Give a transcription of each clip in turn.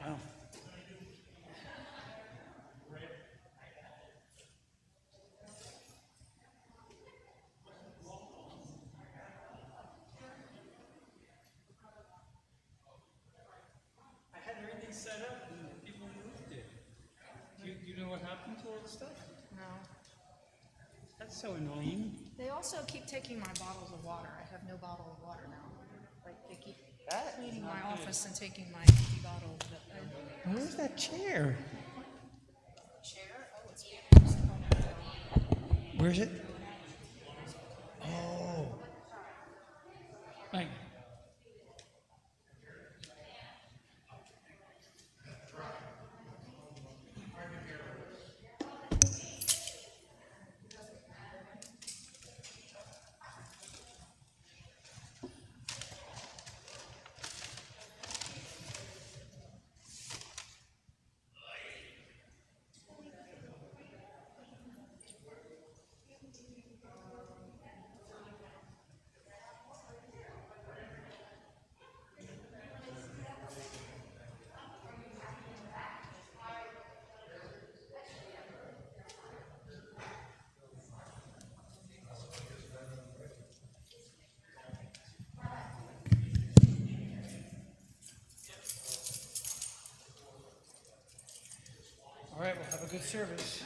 Wow. I had everything set up and people moved it. Do you know what happened to all the stuff? No. That's so annoying. They also keep taking my bottles of water. I have no bottle of water now. Like they keep cleaning my office and taking my empty bottle. Where's that chair? Chair? Oh, it's Where's it? Oh. Like. All right, we'll have a good service.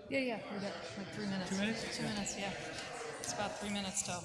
Yeah, we got like 3 minutes. 2 minutes? 2 minutes, yeah. It's about 3 minutes till.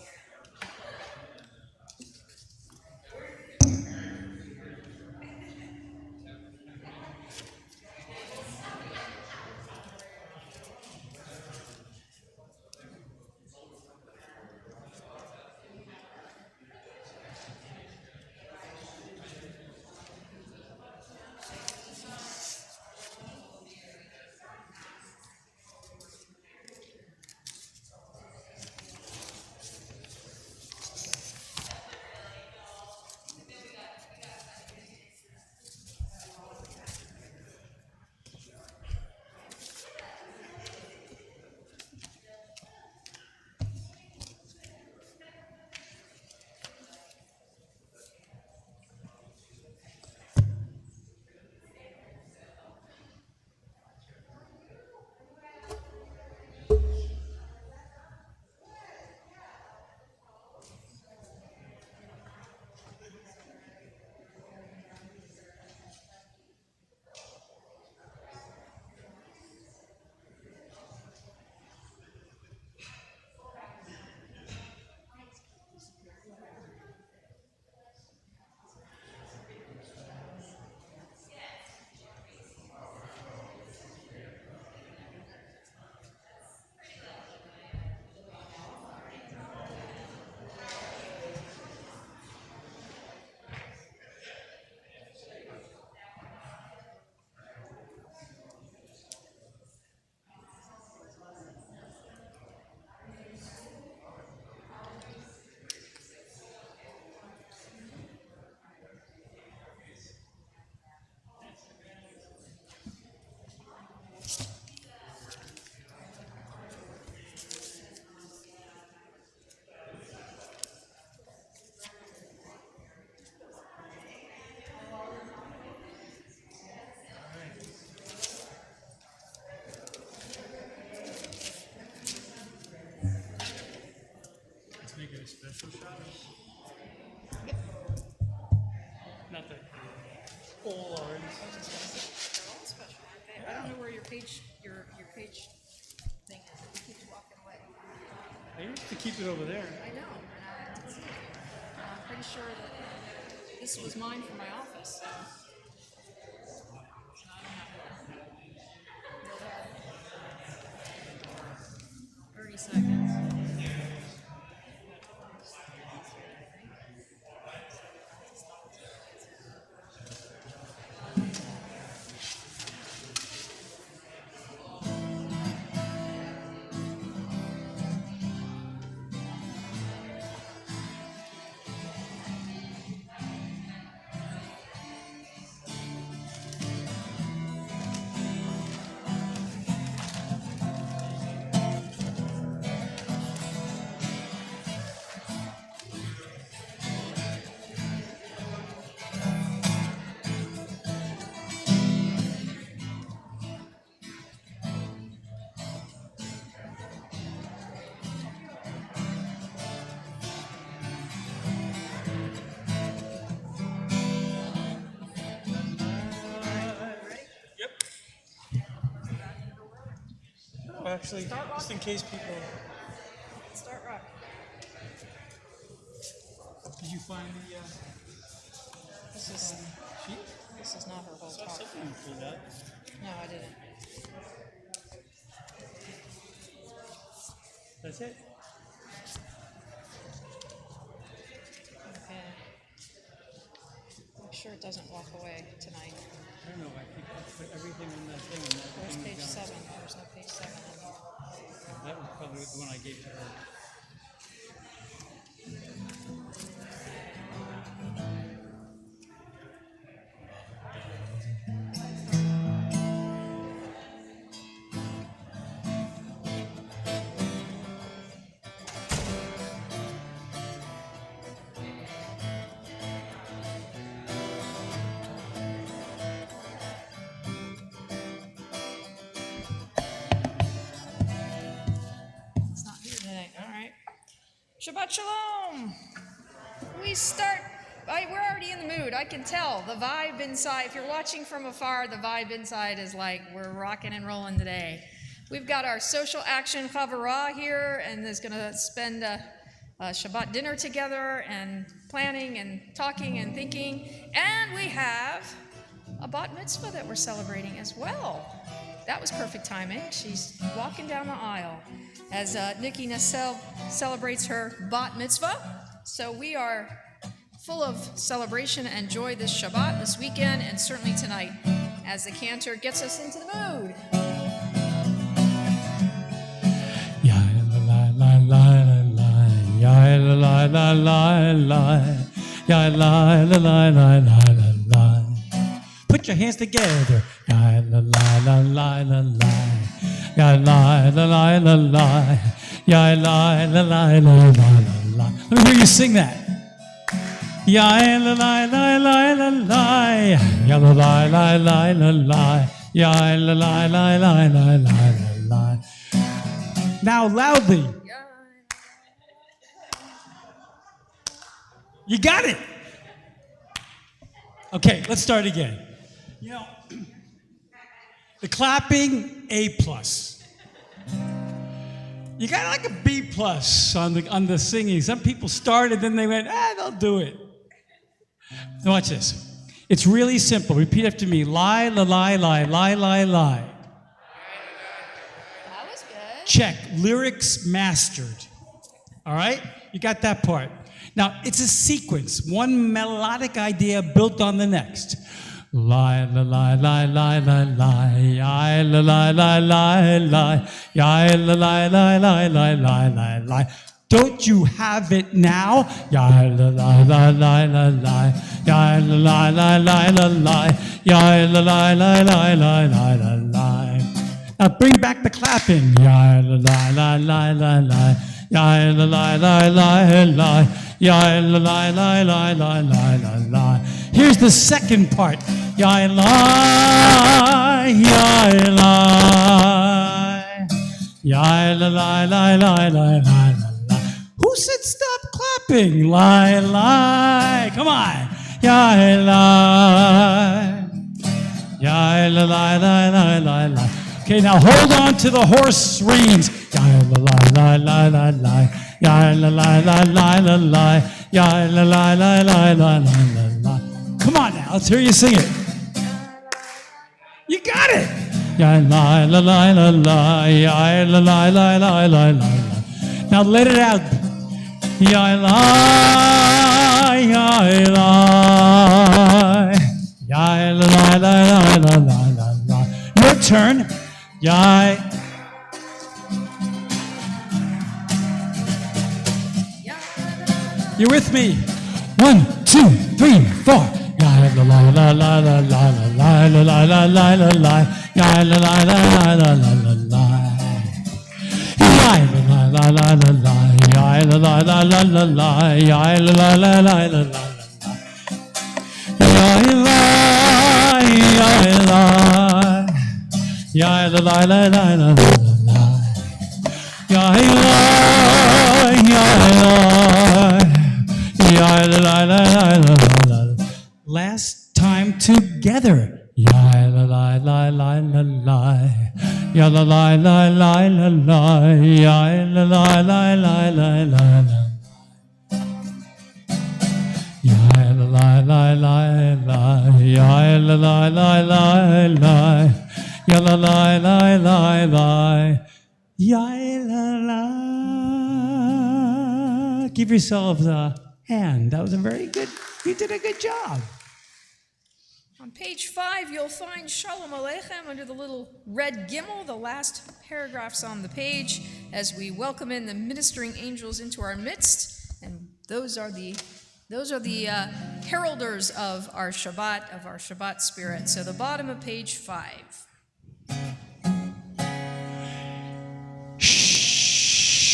Make it a special shot. Not that all are. They're all special, aren't they? I don't know where your page thing is. It keeps walking away. I used to keep it over there. I know. I'm pretty sure that this was mine for my office. So. I don't have it. seconds. Actually, just in case people. Start rock. Did you find the sheet? This is not her whole I saw talk. something for that. No, I didn't. That's it. Okay. Make sure it doesn't walk away tonight. I don't know. I think I put everything on that thing. And Where's everything page was 7? There's no page 7 in here. down. That was probably the one I gave to her. It's not here today. All right. Shabbat Shalom. We start. We're already in the mood. I can tell the vibe inside. If you're watching from afar, the vibe inside is like we're rocking and rolling today. We've got our social action Chavurah here, and is going to spend a Shabbat dinner together and planning and talking and thinking. And we have a bat mitzvah that we're celebrating as well. That was perfect timing. She's walking down the aisle as Nikki Nassel celebrates her bat mitzvah. So we are full of celebration and joy this Shabbat, this weekend, and certainly tonight as the cantor gets us into the mood. Ya la la la la la, ya la la la la, ya la la la la la la. Put your hands together. Ya la la la la la la, ya la la la la la, ya la la la la la. Let me hear you sing that. Ya la la la la la la, ya la la la la la la, ya la la la la la la la. Now loudly. You got it. Okay, let's start again. You know, the clapping, A+. You got like a B+ on the singing. Some people started, then they went, they'll do it. Now watch this. It's really simple. Repeat after me. Lie, la, lie, lie, lie, lie, lie. That was good. Check. Lyrics mastered. All right? You got that part. Now, it's a sequence. One melodic idea built on the next. Lie, la, lie, lie, lie, lie, lie. I, la, lie, lie, lie, lie. I, la, lie, lie, lie, lie, lie, lie, lie. Don't you have it now? Ya la la la la la la. Ya la la la la la la. Ya la la la la la la la la. Now bring back the clapping. Ya la la la la la la. Ya la la la la la. Ya la la la la la la la. Here's the second part. Ya la ya la. Ya la la la la la la. Who said stop clapping? Lie, lie. Come on. Ya lie. Ya lie, lie, lie, lie, lie. Okay, now hold on to the horse reins. Ya lie, lie, lie, lie, lie. Ya lie, lie, lie, lie, lie. Ya lie, lie, lie, lie, lie, lie. Come on now, let's hear you sing it. You got it. Ya lie, lie, lie, lie, lie. Ya lie, lie, lie, lie, lie. Now let it out. Ya Elai, Ya Elai. Ya Elai, la, la, la, la, la, la. Your turn. Ya. You're with me. 1, 2, 3, 4. La la la la la la la la la la la la la la. La la la la la la la la la. La la la la la la. La la la la la la la. La la la la la la la. Ya la ya la la la la la la. Ya last time together. Ya la la la la la la. Ya la la la la la la. Ya la la la la la la. Ya la la la la la. Ya la la la la la. Ya la la la la la. Ya la la. Give yourselves a hand. That was a very good, you did a good job. On page 5, you'll find Shalom Aleichem under the little red gimel, the last paragraphs on the page, as we welcome in the ministering angels into our midst. And those are the heralders of our Shabbat spirit. So the bottom of page 5.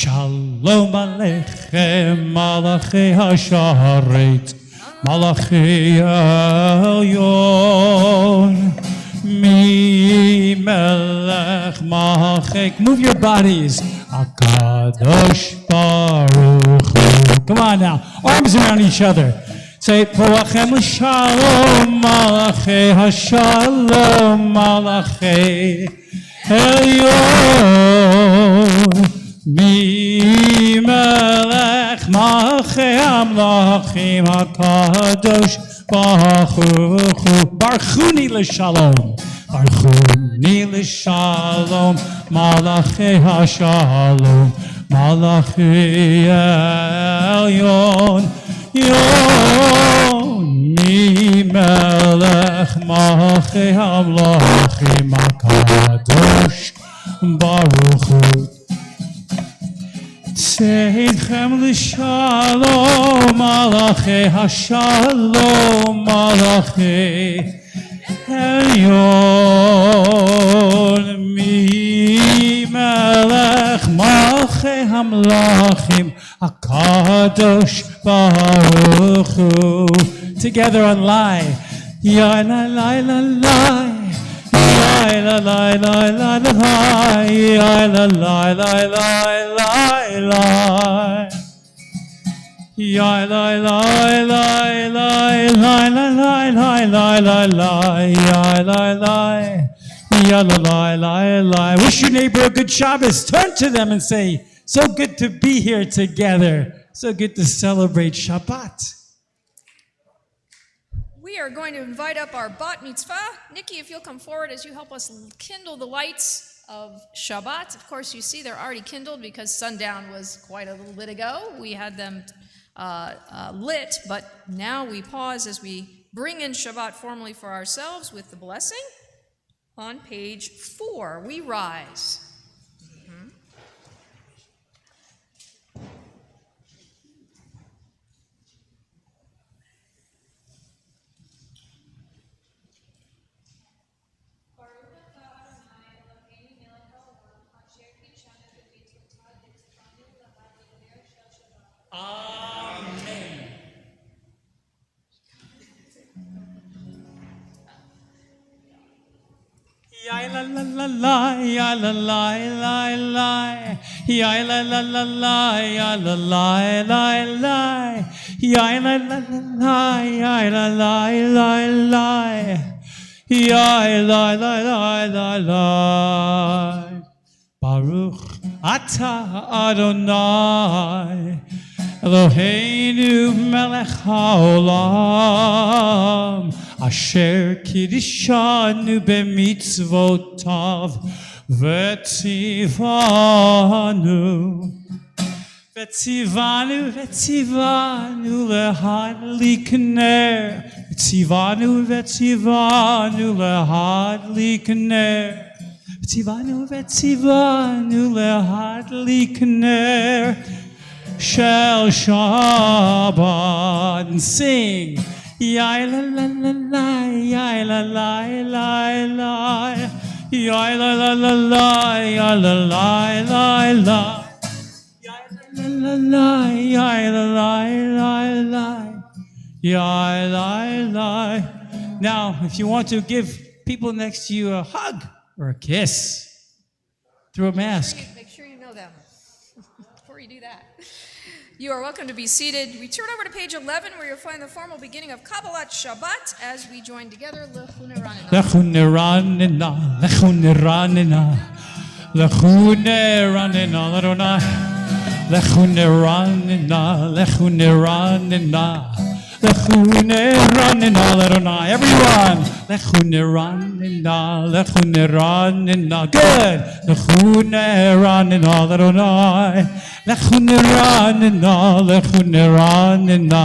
Shalom Aleichem, Malachi Hasharet, Malachi Elyon, Mi Melech Machek. Move your bodies. Akadosh Baruch Hu. Come on now, arms around each other. Say, Poachem Shalom, Malachi Hashalom, Malachi Elyon. Mi melech malchei hamlachim hakadosh baruch hu. Barchuni l'shalom, barchuni l'shalom, malachei hashalom, malachei elyon, yon. Mi melech malchei hamlachim hakadosh baruch hu. Seidchem l'shalom, Malachi hashalom, Malachi elyon. Mi melech malchei hamlachim, hakadosh baruch hu. Together on lie. Ya la la la la. La la la la la la. Ya la la la la la. Ya la la la la la la la la la la. Ya la la. Ya la la la la. Wish your neighbor a good Shabbos. Turn to them and say, so good to be here together. So good to celebrate Shabbat. We are going to invite up our bat mitzvah. Nikki, if you'll come forward as you help us kindle the lights of Shabbat. Of course, you see they're already kindled because sundown was quite a little bit ago. We had them lit, but now we pause as we bring in Shabbat formally for ourselves with the blessing. On page 4, we rise. Amen. Ya la la la la, ya la la la la, ya la la la la, ya la la la la, ya la la la, ya la la la la, ya la la la la. Baruch Ata Adonai Eloheinu melech haolam asher kiddushanu b'mitzvotav v'tzivanu Vetzivanu, vetzivanu lehad likaner. Vetzivanu, vetzivanu lehad likaner. Vetzivanu, vetzivanu lehad likaner. Shel Shabbat, and sing. Yai la la la la, yai la la la la, yai la la la la, yai la la la la. La la la, yai la la la la, yai la la. Now, if you want to give people next to you a hug or a kiss through a mask, Make sure you know them before you do that. You are welcome to be seated. We turn over to page 11 where you'll find the formal beginning of Kabbalah Shabbat as we join together. Lechu neranina, lechu neranina, lechu neranina, Adonai. Lechu neranina, lechu neranina, lechu neranina, Adonai. Everyone, lechu neranina, lechu neranina. Good. Lechu neranina, Adonai. Lechu neranina, lechu neranina,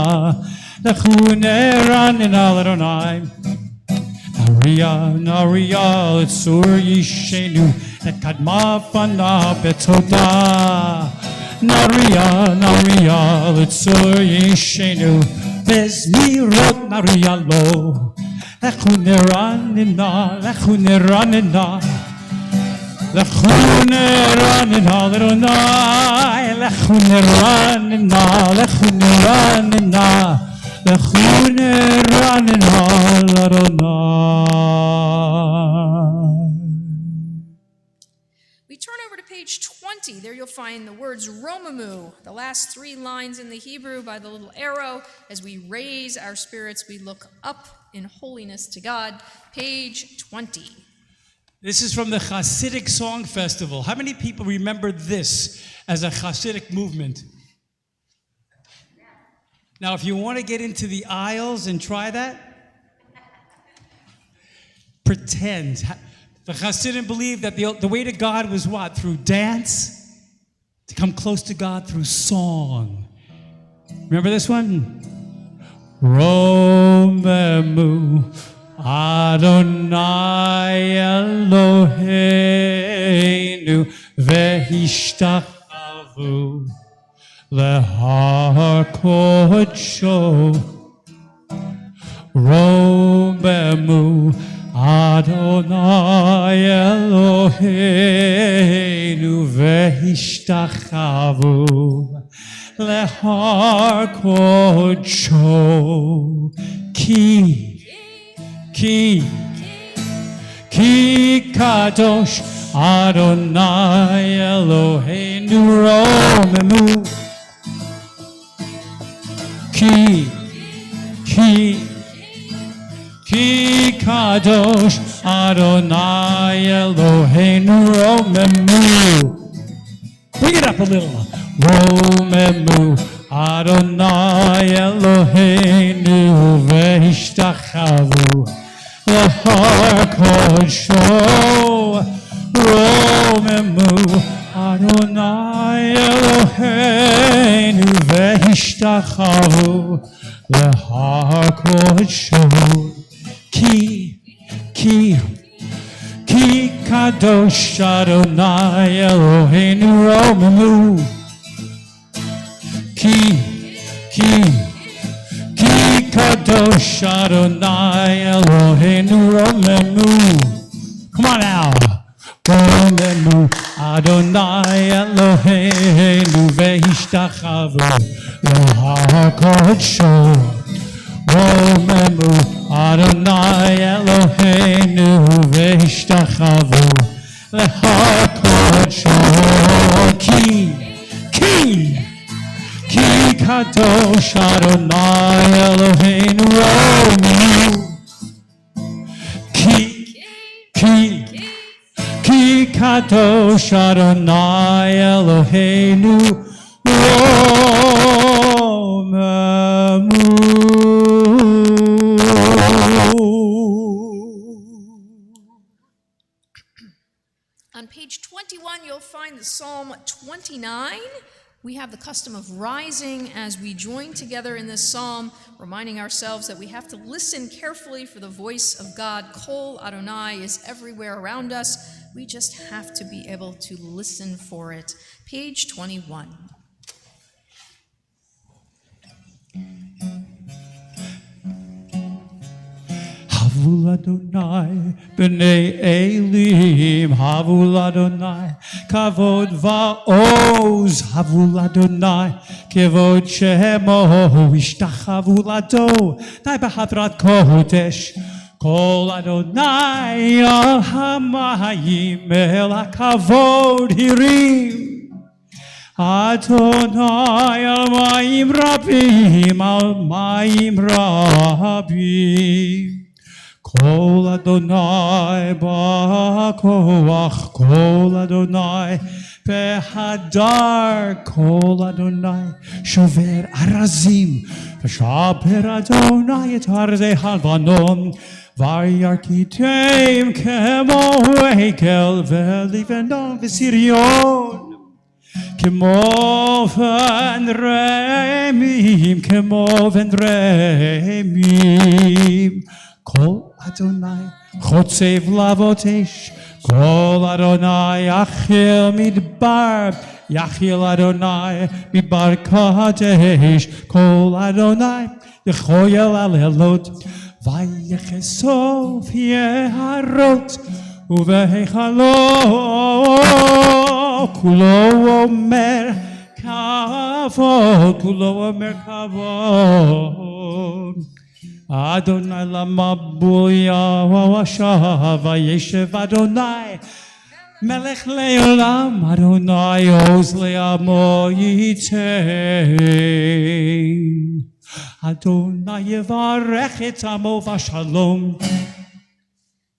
lechu neranina, Adonai. Naria, Naria, Litzur Yishenu, et Kadma Fana Betoda. Naria, Naria, Litzur Yishenu, Bezmirot Naria Lo. Lechu neranina, lechu neranina, lechu neranina, Adonai. Lechu neranina, lechu neranina, lechu neranina, Adonai. We turn over to page 20. There you'll find the words Romamu, the last three lines in the Hebrew by the little arrow. As we raise our spirits, we look up in holiness to God. Page 20. This is from the Hasidic Song Festival. How many people remember this as a Hasidic movement? Now, if you want to get into the aisles and try that, pretend. The Hasidim believed that the way to God was what? Through dance? To come close to God through song. Remember this one? Romemu Adonai Eloheinu vehishtachavu lehar kodsho. Romemu Adonai Eloheinu vehishtachavu lehar kodsho. Ki kadosh Adonai Eloheinu romemu. Ki kadosh Adonai Eloheinu romemu. Bring it up a little. Romemu Adonai Eloheinu vehishtachavu lehar kodsho. Romemu Adonai Eloheinu vehishtachavu lehar kodsho. Ki kadosh Adonai Eloheinu romemu. Ki kadosh Adonai Eloheinu romemu. Come on now. Romemu Adonai Eloheinu vehishtachavu lehar kodsho. Romemu Adonai Eloheinu vehishtachavu lehar kodsho. Ki kadosh Adonai Eloheinu romemu. Ki kadosh Adonai Eloheinu romemu. On page 21, you'll find the Psalm 29. we have the custom of rising as we join together in this psalm, reminding ourselves that we have to listen carefully for the voice of God. Kol Adonai is everywhere around us. We just have to be able to listen for it. Page 21. Havul Adonai, b'nei Elim, Havul Adonai, kavod va'oz, Havul Adonai, kavod shemo, ishtachavu lado, dai b'havrat kodesh, kol Adonai, al hamayim, el hakavod hirim, Adonai, al mayim rabim, al mayim rabim. Kol Adonai ba'koach, Kol Adonai behadar, Kol Adonai shover arazim, v'shaper Adonai et arzei halvanon, v'yarkitem kemo hekel v'livanon v'sirion, kemo v'nremim, kemo v'nremim. Kol Adonai chotzev lavotesh, Kol Adonai achil midbar, Yachil Adonai midbar kadesh, Kol Adonai yechoyel alelot, vayechesov yeharot, uvehechalo, kulo omer kavod, kulo omer kavod. Adonai lamabuya wawasha vayeshev Adonai melech leolam, Adonai oz leamo yitein, Adonai yevarech et amo v'shalom.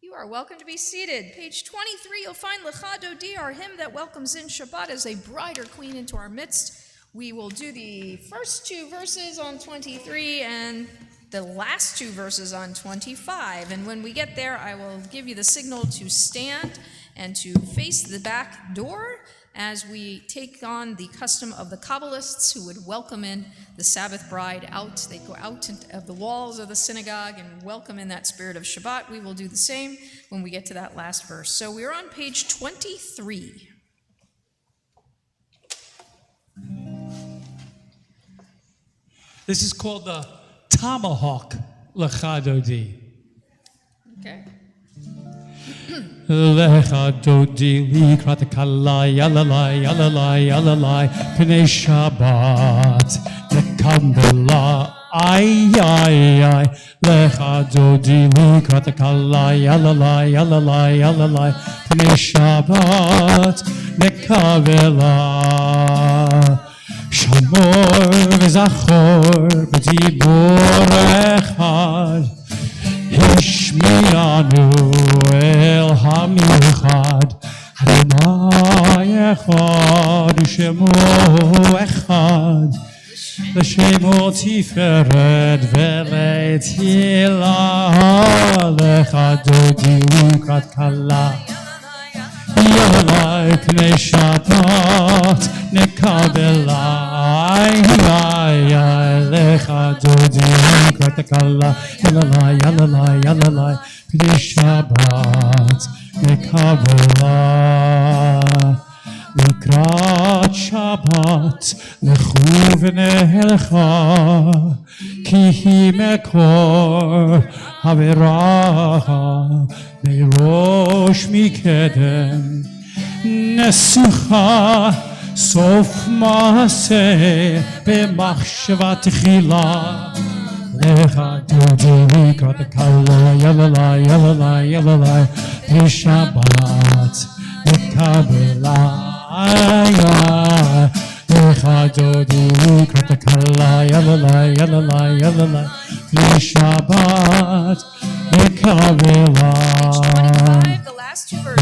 You are welcome to be seated. Page 23, you'll find Lecha Dodi, our hymn that welcomes in Shabbat as a bride or queen into our midst. We will do the first two verses on 23 and the last two verses on 25. And when we get there, I will give you the signal to stand and to face the back door as we take on the custom of the Kabbalists who would welcome in the Sabbath bride out. They go out of the walls of the synagogue and welcome in that spirit of Shabbat. We will do the same when we get to that last verse. So we're on page 23. This is called the Tomahawk Lecha Dodi. Okay. Lecha Dodi likrat kalai yalalai yalalai yalalai pnei Shabbat nekambela ay ay ay. Lecha Dodi likrat kalai yalalai yalalai yalalai pnei Shabbat nekambela. Shamor v'zachor b'dibur echad, Hishmiranu el hamichad, Adonai echad u'shemo echad, L'shemo tiferet v'le'tila, Lecha Dodi likrat kala. Yalalai pnei Shabbat nekabela, ay Lecha Dodi likrat kala. Yalalai yalalai yalalai pnei Shabbat nekabela. Likrat Shabbat lechu v'nehelcha, ki hi mekor haveracha, Rosh mikedem nesucha sof maaseh b'machshavat tchila. Lecha Dodi likrat kala yalalai yalalai yalalai b'Shabbat nekabela. Lecha Dodi likrat kala yalalai yalalai yalalai b'Shabbat nekabela. Page 25, the last two verses.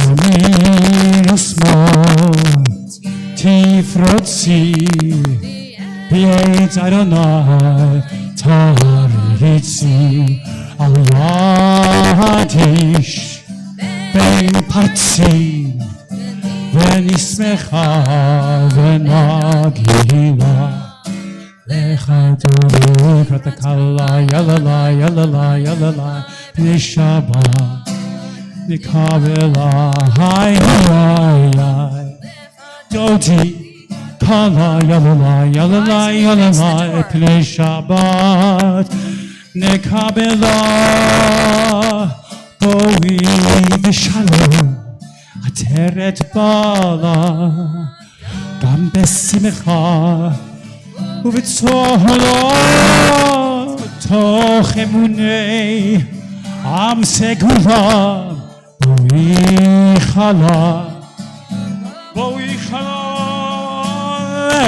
Tifrotzi b'yetz Adonai taritzi al yadish ben patzi ונשמחה ונגילה. לך תורי לקראת הקלה, יללה, יללה, יללה, פני שבת. נקבלה, היי, היי, היי. דודי, קלה, יללה, יללה, יללה, פני שבת. נקבלה, בואי בשלום, עטרת בעלה, גם בשמחה ובצהלה, תוך אמוני עם סגולה, בואי חלה, בואי חלה,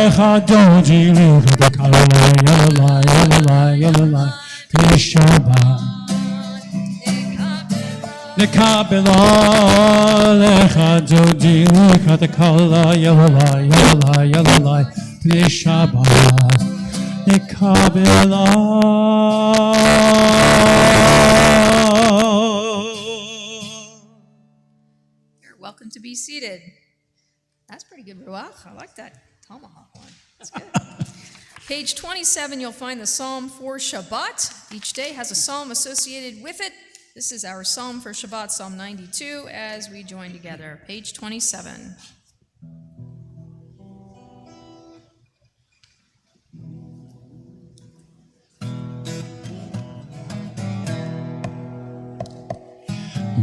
לך דודי לקראת הקלה, יללה, יללה, יללה, פני שבת. נקבלה, לך דודי לקראת הקלה, יללה, יללה, יללה, פני שבת. נקבלה. You're welcome to be seated. That's pretty good, Ruach. I like that tomahawk one. That's good. Page 27, you'll find the Psalm for Shabbat. Each day has a psalm associated with it. This is our psalm for Shabbat, Psalm 92, as we join together. Page 27.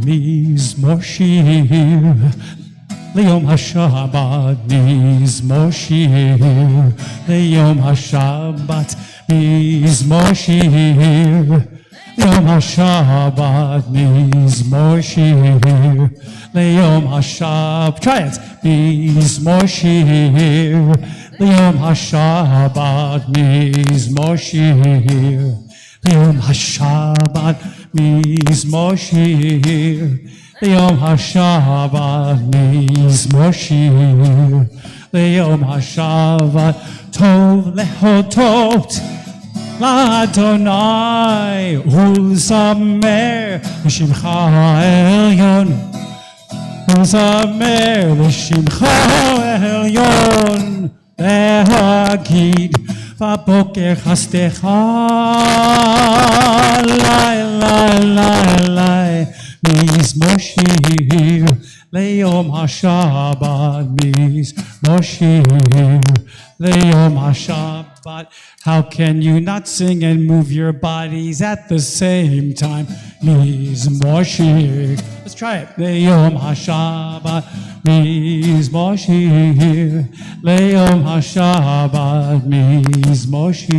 מזמור שיר ליום השבת, מזמור שיר ליום השבת, מזמור שיר ליום השבת, מזמור שיר ליום השבת. Try it. מזמור שיר ליום השבת, מזמור שיר ליום השבת, מזמור שיר ליום השבת, מזמור שיר ליום השבת. טוב להודות לאדוני ולזמר לשמך העליון, ולזמר לשמך העליון, להגיד בבוקר חסדך, לילה, לילה, מזמור שיר ליום השבת, מזמור שיר ליום השבת. How can you not sing and move your bodies at the same time? מזמור שיר. Let's try it. ליום השבת, מזמור שיר ליום השבת, מזמור שיר.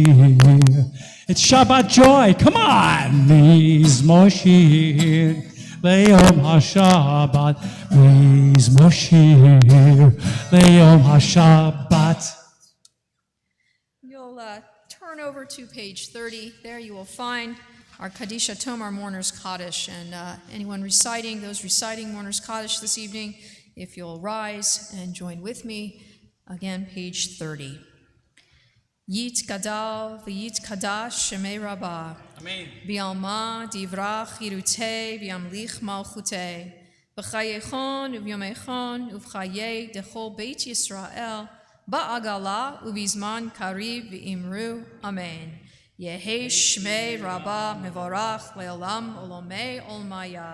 It's Shabbat joy. Come on. מזמור שיר ליום השבת, מזמור שיר ליום השבת. You'll turn over to page 30. There you will find our Kadisha Tomar Mourner's Kaddish. And anyone reciting, those reciting Mourner's Kaddish this evening, if you'll rise and join with me, again, page 30. Yit Gadal v'yit Kadash Shemei Rabbah. Amen. Bialma divrach yirutei v'yamlich malchutei. B'chayechon uvyomechon uv'chayei dechol Beit Yisrael. Ba'agala uvizman karib v'imru. Amen. Yehi Shmei Rabbah mevorach le'olam olomei olmaya.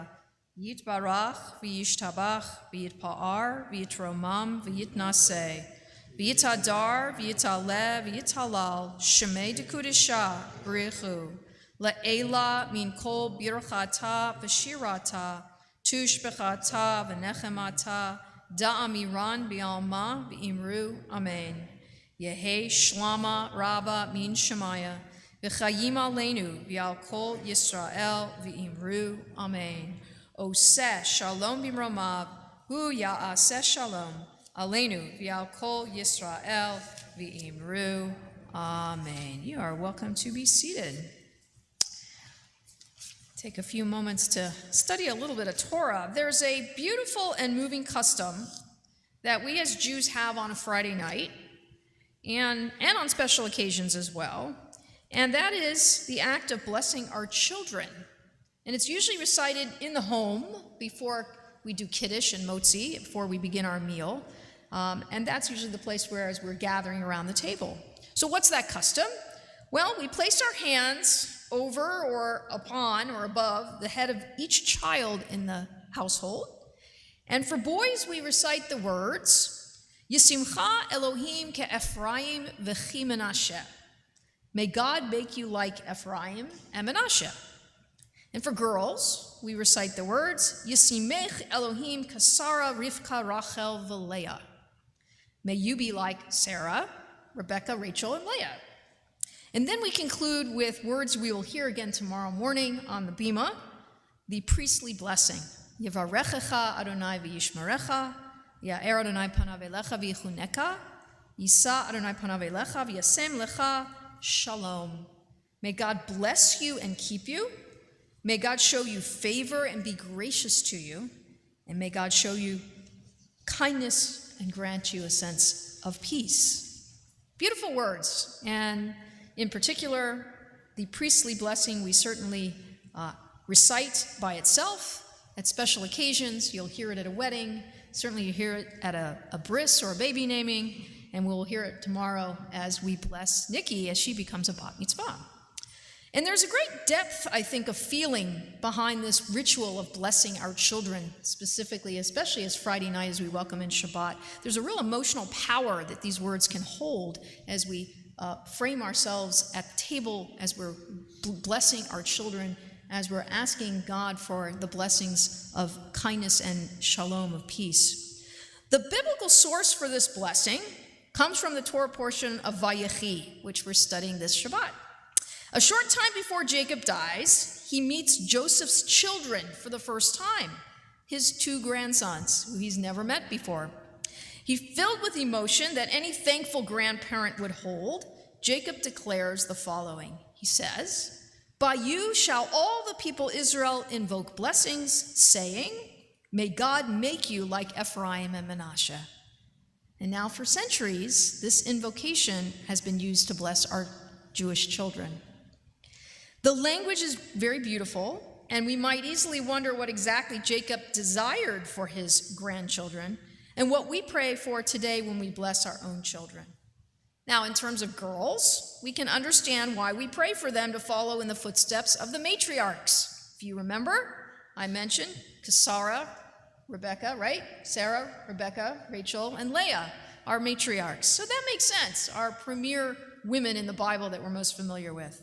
Yitbarach v'yishtabach v'yitpa'ar v'yitromam v'yitnaseh. V'yitadar v'yitaleh v'yitalal Shemei dekudesha b'richu. Le'ela min kol birchata v'shirata tushbechata v'nechemata da'amiran bi'alma v'imru. Amen. Yehi shlama rabba min shemaya v'chayim aleinu v'al kol Yisrael v'imru. Amen. Oseh shalom b'mromav hu ya'aseh shalom aleinu v'al kol Yisrael v'imru. Amen. You are welcome to be seated. Take a few moments to study a little bit of Torah. There's a beautiful and moving custom that we as Jews have on a Friday night and on special occasions as well, and that is the act of blessing our children. And it's usually recited in the home before we do Kiddush and Motzi, before we begin our meal. And that's usually the place where as we're gathering around the table. So what's that custom? Well, we place our hands over or upon or above the head of each child in the household. And for boys, we recite the words, Yisimcha Elohim ke'Ephraim v'chi Menashe. May God make you like Ephraim and Menashe. And for girls, we recite the words, Yisimech Elohim kasara Rivka Rachel v'Leah. May you be like Sarah, Rebecca, Rachel, and Leah. And then we conclude with words we will hear again tomorrow morning on the Bima, the priestly blessing. Yevarechecha Adonai v'yishmerecha, Ya'er Adonai panav elecha v'yichuneka, Yisa Adonai panav elecha v'yasem lecha shalom. May God bless you and keep you. May God show you favor and be gracious to you. And may God show you kindness and grant you a sense of peace. Beautiful words. And in particular, the priestly blessing we certainly recite by itself at special occasions. You'll hear it at a wedding. Certainly you hear it at a bris or a baby naming. And we'll hear it tomorrow as we bless Nikki as she becomes a bat mitzvah. And there's a great depth, I think, of feeling behind this ritual of blessing our children, specifically, especially as Friday night as we welcome in Shabbat. There's a real emotional power that these words can hold as we frame ourselves at the table, as we're blessing our children, as we're asking God for the blessings of kindness and shalom, of peace. The biblical source for this blessing comes from the Torah portion of Vayechi, which we're studying this Shabbat. A short time before Jacob dies, he meets Joseph's children for the first time, his two grandsons, who he's never met before. He, filled with emotion that any thankful grandparent would hold, Jacob declares the following. He says, By you shall all the people Israel invoke blessings, saying, May God make you like Ephraim and Menashe. And now for centuries, this invocation has been used to bless our Jewish children. The language is very beautiful, and we might easily wonder what exactly Jacob desired for his grandchildren and what we pray for today when we bless our own children. Now, in terms of girls, we can understand why we pray for them to follow in the footsteps of the matriarchs. If you remember, I mentioned Sarah, Rebecca, right? Sarah, Rebecca, Rachel, and Leah, our matriarchs. So that makes sense, our premier women in the Bible that we're most familiar with.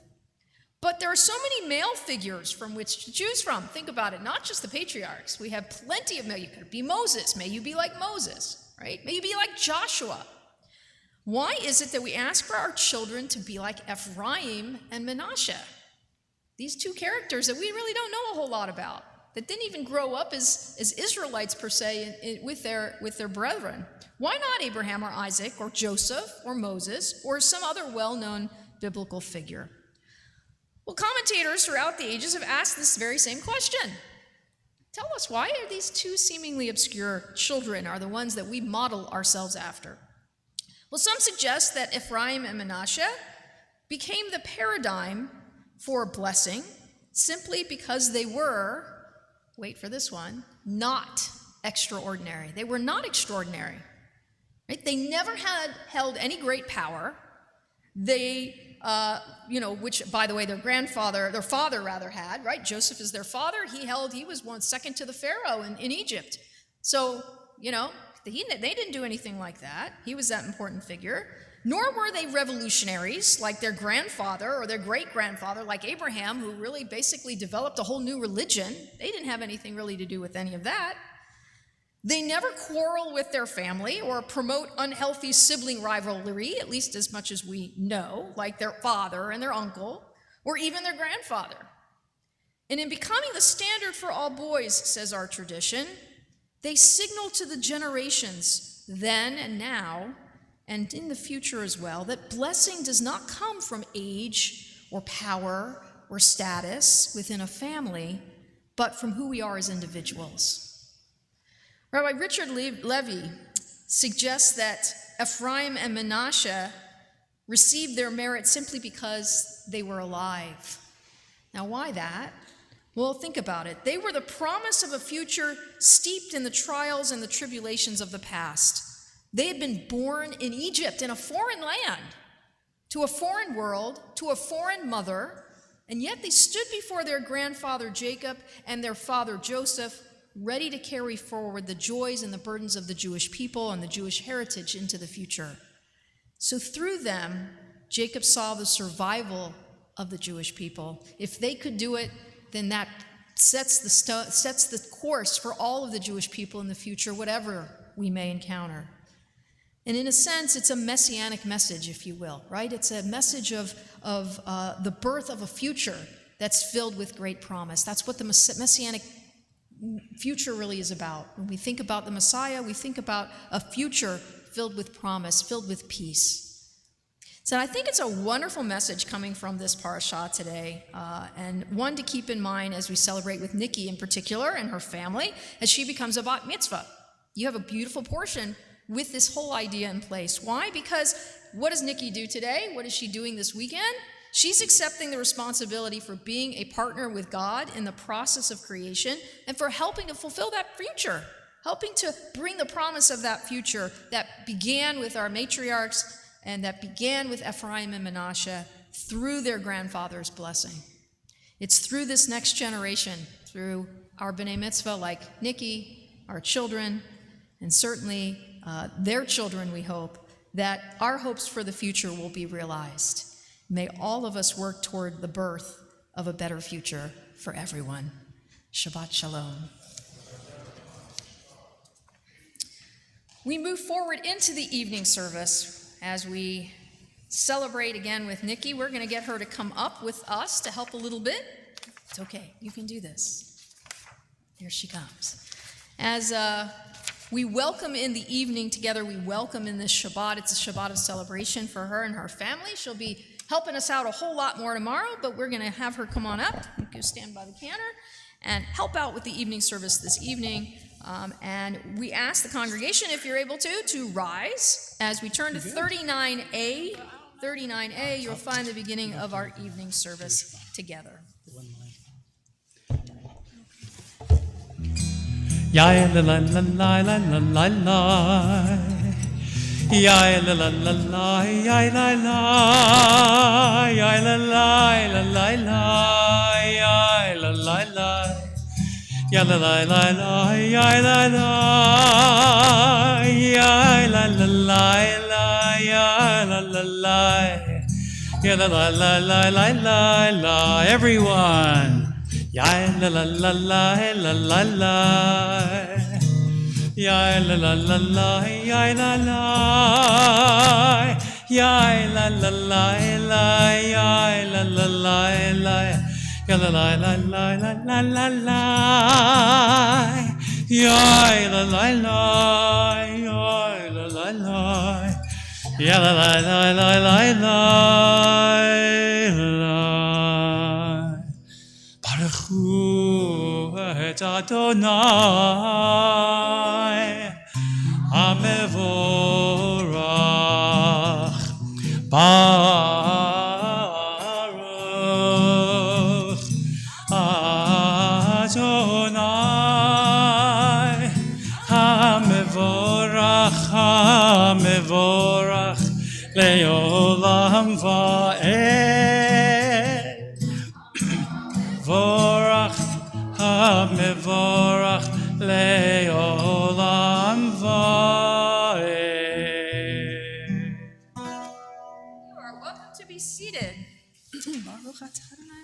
But there are so many male figures from which to choose from. Think about it, not just the patriarchs. We have plenty of male. You could be Moses. May you be like Moses, right? May you be like Joshua. Why is it that we ask for our children to be like Ephraim and Menashe? These two characters that we really don't know a whole lot about, that didn't even grow up as Israelites per se with their brethren. Why not Abraham or Isaac or Joseph or Moses or some other well-known biblical figure? Well, commentators throughout the ages have asked this very same question. Tell us, why are these two seemingly obscure children are the ones that we model ourselves after? Well, some suggest that Ephraim and Menashe became the paradigm for blessing simply because they were, wait for this one, not extraordinary. They were not extraordinary. Right? They never had held any great power. They which, by the way, their father had, right? Joseph is their father. He was one second to the Pharaoh in Egypt. So, they didn't do anything like that. He was that important figure. Nor were they revolutionaries like their grandfather or their great-grandfather, like Abraham, who really basically developed a whole new religion. They didn't have anything really to do with any of that. They never quarrel with their family or promote unhealthy sibling rivalry, at least as much as we know, like their father and their uncle, or even their grandfather. And in becoming the standard for all boys, says our tradition, they signal to the generations then and now, and in the future as well, that blessing does not come from age or power or status within a family, but from who we are as individuals. Rabbi Richard Levy suggests that Ephraim and Menashe received their merit simply because they were alive. Now, why that? Well, think about it. They were the promise of a future steeped in the trials and the tribulations of the past. They had been born in Egypt, in a foreign land, to a foreign world, to a foreign mother, and yet they stood before their grandfather Jacob and their father Joseph, ready to carry forward the joys and the burdens of the Jewish people and the Jewish heritage into the future. So through them, Jacob saw the survival of the Jewish people. If they could do it, then that sets the course for all of the Jewish people in the future, whatever we may encounter. And in a sense, it's a messianic message, if you will, right? It's a message of the birth of a future that's filled with great promise. That's what the messianic future really is about. When we think about the Messiah, we think about a future filled with promise, filled with peace. So I think it's a wonderful message coming from this parashah today, and one to keep in mind as we celebrate with Nikki in particular and her family as she becomes a bat mitzvah. You have a beautiful portion with this whole idea in place. Why? Because what does Nikki do today? What is she doing this weekend? She's accepting the responsibility for being a partner with God in the process of creation and for helping to fulfill that future, helping to bring the promise of that future that began with our matriarchs and that began with Ephraim and Manasseh through their grandfather's blessing. It's through this next generation, through our B'nai Mitzvah like Nikki, our children, and certainly their children, we hope, that our hopes for the future will be realized. May all of us work toward the birth of a better future for everyone. Shabbat Shalom. We move forward into the evening service as we celebrate again with Nikki. We're going to get her to come up with us to help a little bit. It's okay. You can do this. There she comes. As we welcome in the evening together, we welcome in this Shabbat. It's a Shabbat of celebration for her and her family. She'll be helping us out a whole lot more tomorrow, but we're going to have her come on up. You can stand by the cantor and help out with the evening service this evening. And we ask the congregation, if you're able to rise. As we turn to 39A, you'll find the beginning of our evening service together. Ya la la la la la la la. Ya la la la la, ya la la, ya la la la la la, ya la la la, ya la la la la, ya la la, ya la la la, ya la la la, ya la la la la la la. Everyone. Ya la la la la la la la. Ya la la la la, ya la la, ya la la la la, ya la la la la, ya la la la la la la la, ya la la la, ya la la la, ya la la la la la la. Baruch Hu et Adonai HaMevorach Baruch Adonai HaMevorach Le'olam va'ed Vorach HaMevorach Le'olam va'ed. You are welcome to be seated. Baruch atah Adonai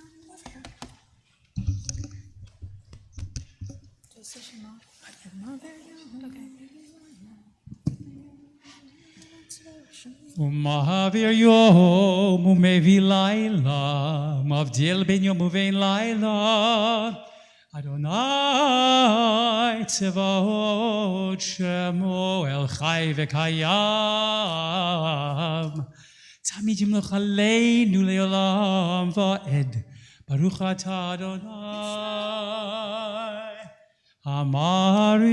Umavir yom umevi laila, mavdil ben yom uvein laila. Adonai tzevot shemo el chai v'kayam. Tamid yimloch aleinu leolam va'ed. Baruch atah Adonai. Amari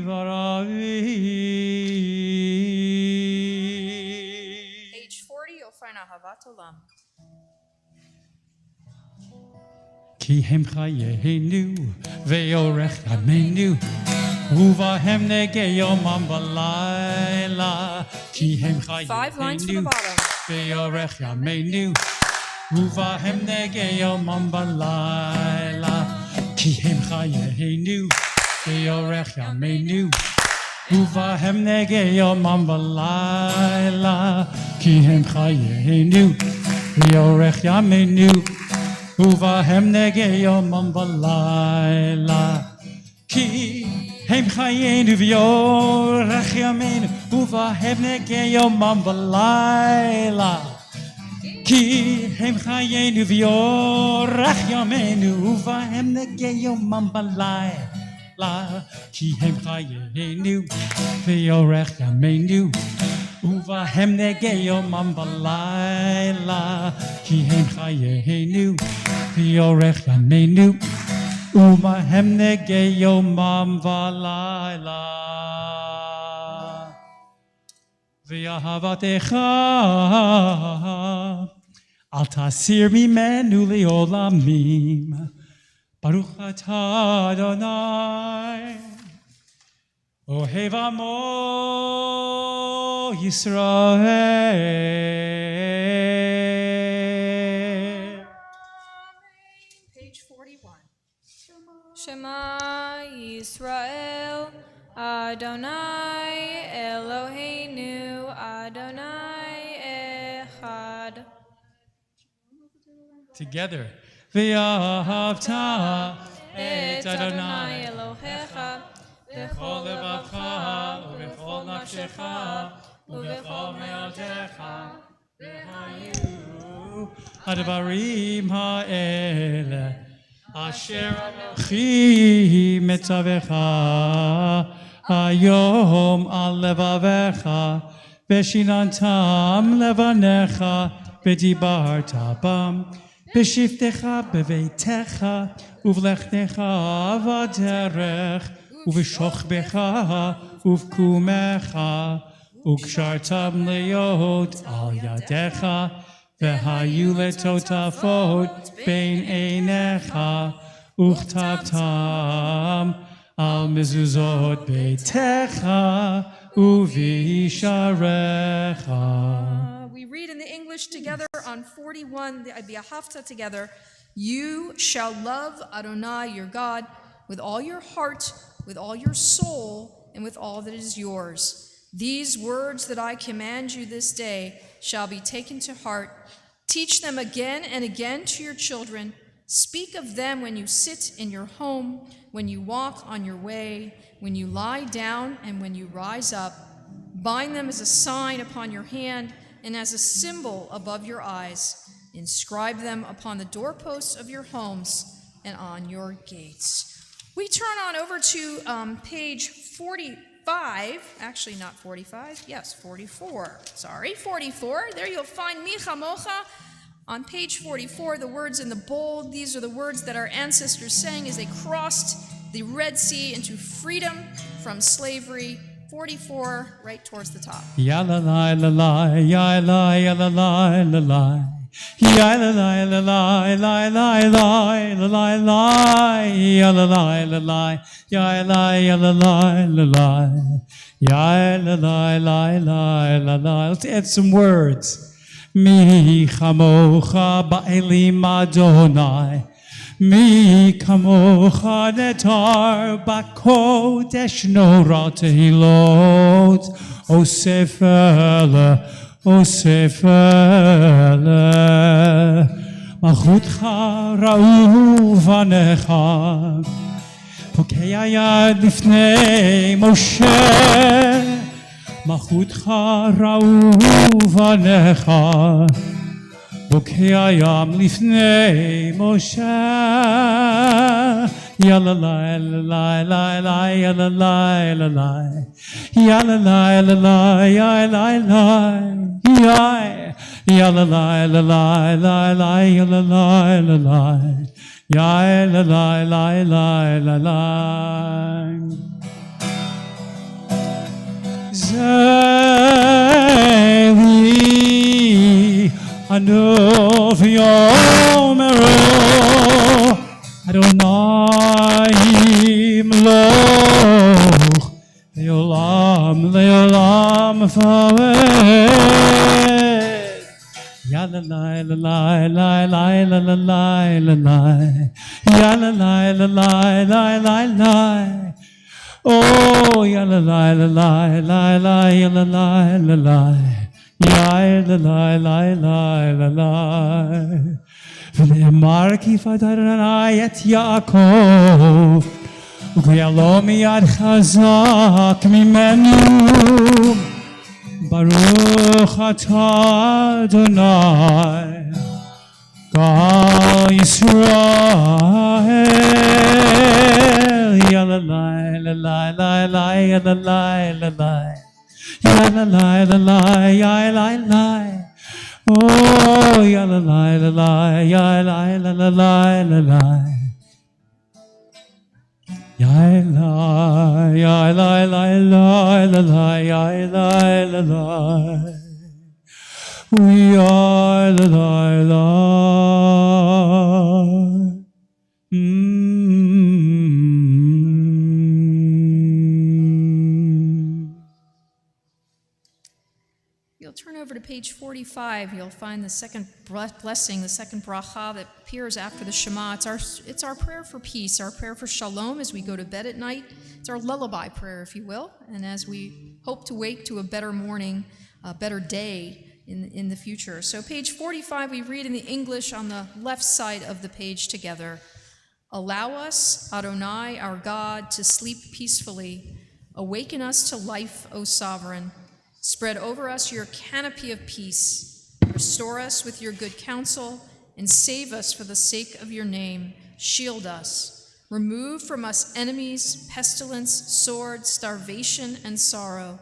v'aravi. Page 40, you'll find Ahavat Olam. Ki hem chayenu ve'orech yamenu ובהם נגי יומם ולילה, כי הם 5 lines from the חיינו bottom. ויורך ימינו, ובהם נגי יומם ולילה, כי הם חיינו ויורך ימינו, ובהם נגי יומם ולילה, כי הם חיינו ויורך ימינו, ובהם נגי יומם ולילה, כי הם חיינו ויורך ימינו, ובהם נגי יומם ולילה, כי הם חיינו ויורך ימינו, ובהם נגי יומם ולילה, כי הם חיינו ויורך ימינו, ובהם נגי יומם ולילה, כי הם חיינו ויורך ימינו, ובהם נגי יומם ולילה. ואהבתך אל תסיר ממנו לעולמים, ברוך אתה אדוני אוהב עמו ישראל. Page 41. Shema Yisrael, Adonai Eloheinu, Adonai Echad. Together. V'ahavta Et Adonai Elohecha, b'chol levacha, u'b'chol nafshecha, u'b'chol me'odecha, v'hayu הדברים האלה אשר אנוכי מצווך היום על לבביך ושיננתם לבניך ודיברת בם בשבתך בביתך ובלכתך בדרך ובשוכבך ובקומך וקשרתם להיות על ידיך והיו לטוטפות בין עיניך וכתבתם על מזוזות ביתך ובישעריך. We read in the English together on 41, the Abiahafta together. You shall love Adonai your God with all your heart, with all your soul, and with all that is yours. These words that I command you this day shall be taken to heart. Teach them again and again to your children. Speak of them when you sit in your home, when you walk on your way, when you lie down, and when you rise up. Bind them as a sign upon your hand and as a symbol above your eyes. Inscribe them upon the doorposts of your homes and on your gates. We turn on over to page 45, actually not 45, yes, 44, sorry, 44. There you'll find Mi Chamocha. On page 44, the words in the bold, these are the words that our ancestors sang as they crossed the Red Sea into freedom from slavery. 44, right towards the top. Ya la la la la, ya la ya la la la la. Ya la la la la, la la la la la, ya la la la la, ya la ya la la la la, ya la la la la la. Let's add some words. Mi chamocha ba'elim Adonai, mi kamocha netar ba'kodesh nora tehilot, osef ele, osef ele. Malchutcha ra'u vanecha, pokei hayad lifnei Moshe, מלכותך ראו בניך, בוקי הים לפני משה. יאללה לילה לילה יאללה לילה יאללה לילה יאללה יאללה לילה לילה יאללה לילה יאללה לילה. Zeli Anov Yomero Adonai Lo le'olam fa'ed. Ya la la la la la la la la la la. Ya la la la la la la la. Oh, ya la la la la la la ya la la la la. Ya la la la la la la. ונאמר כי פת אדוני את יעקב וגאלו מיד חזק ממנו ברוך אתה אדוני גאל ישראל יללי ללי ללי יללי ללי יללי ללי יללי Oh, ya la la la la, ya la la la la la la, ya la ya la la la la la, ya la la la, we are la la la. Turn over to page 45. You'll find the second blessing, the second bracha that appears after the Shema. It's our prayer for peace, our prayer for shalom as we go to bed at night. It's our lullaby prayer, if you will, and as we hope to wake to a better morning, a better day in the future. So page 45, we read in the English on the left side of the page together. Allow us, Adonai, our God, to sleep peacefully. Awaken us to life, O Sovereign. Spread over us your canopy of peace. Restore us with your good counsel, and save us for the sake of your name. Shield us. Remove from us enemies, pestilence, sword, starvation, and sorrow.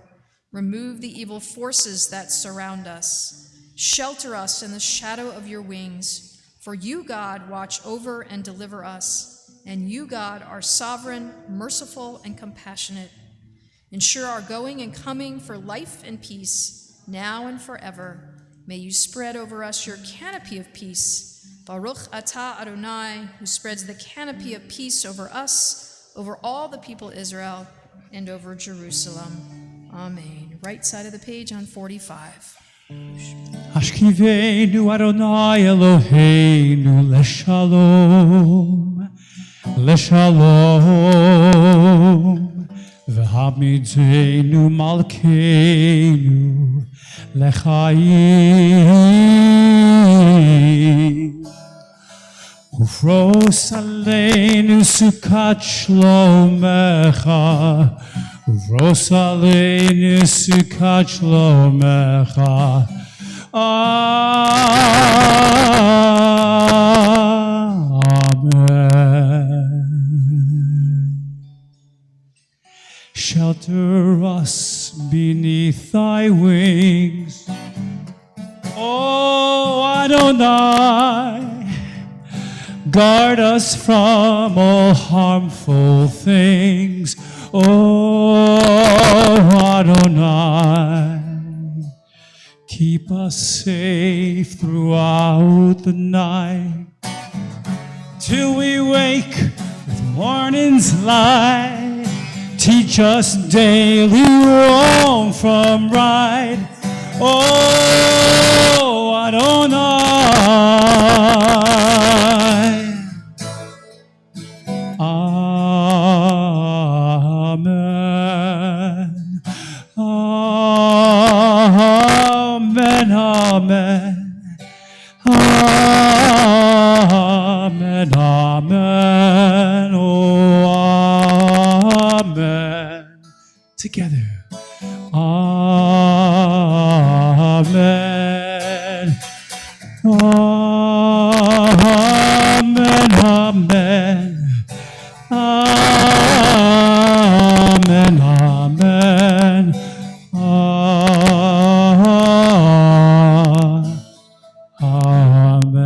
Remove the evil forces that surround us. Shelter us in the shadow of your wings. For you, God, watch over and deliver us. And you, God, are sovereign, merciful, and compassionate. Ensure our going and coming for life and peace, now and forever. May you spread over us your canopy of peace. Baruch atah Adonai, who spreads the canopy of peace over us, over all the people of Israel, and over Jerusalem. Amen. Right side of the page on 45. Hashkivenu Adonai Eloheinu leshalom, leshalom. V'hamidenu malkeinu lechayim. Ufros aleinu sukat shlomecha. Ufros aleinu sukat shlomecha. Amen. Shelter us beneath thy wings, O Adonai. Guard us from all harmful things, O Adonai. Keep us safe throughout the night, till we wake with morning's light. Teach us daily wrong from right, oh Adonai. Amen. Amen. Amen. Amen. Amen. Oh, amen. Together. Amen. Amen. Amen. Amen. Amen.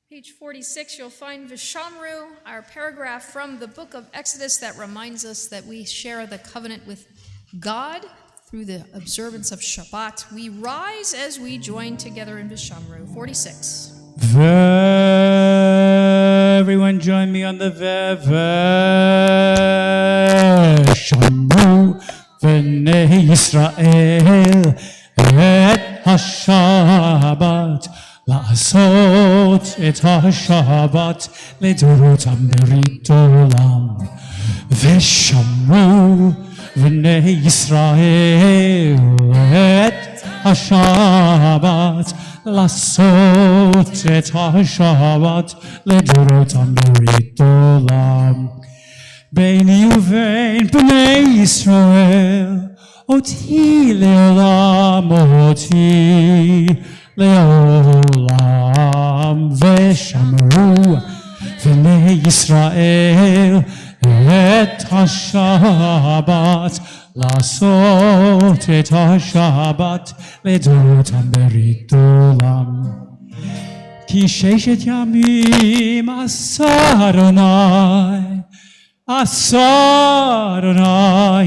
Page 46, you'll find Vishamru, our paragraph from the book of Exodus that reminds us that we share the covenant with God through the observance of Shabbat. We rise as we join together in Vishamru. 46. join me on the Veshamu V'nei Yisrael et HaShabbat לעשות את השבת לדורותם ברית עולם ושמרו בני ישראל את השבת לעשות את השבת לדורותם ברית עולם ביני ובין בני ישראל אותי לעולם אותי לעולם ושמרו בני ישראל את השבת לעשות את השבת לדורותם ברית עולם כי ששת ימים עשה אדוני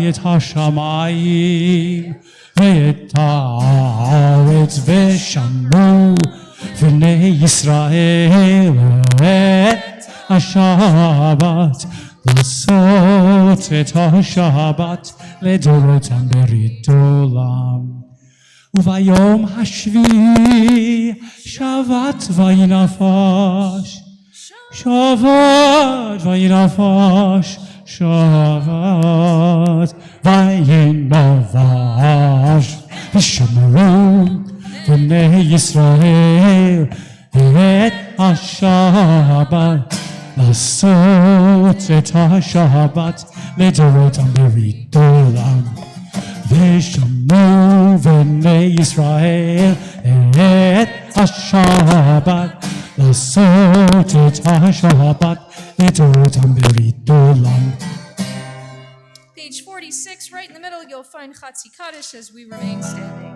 את השמיים ואת הארץ ושמרו בני ישראל את השבת לעשות את השבת לדורותם ברית עולם וביום השביעי שבת וינפש שבת וינפש שבת וינפש ושמרו בני ישראל את השבת לעשות את השבת לדורותם ברית עולם ושמרו בני ישראל את השבת לעשות את השבת לדורותם ברית עולם. Page 46, right in the middle, you'll find Chatzi Kaddish as we remain standing.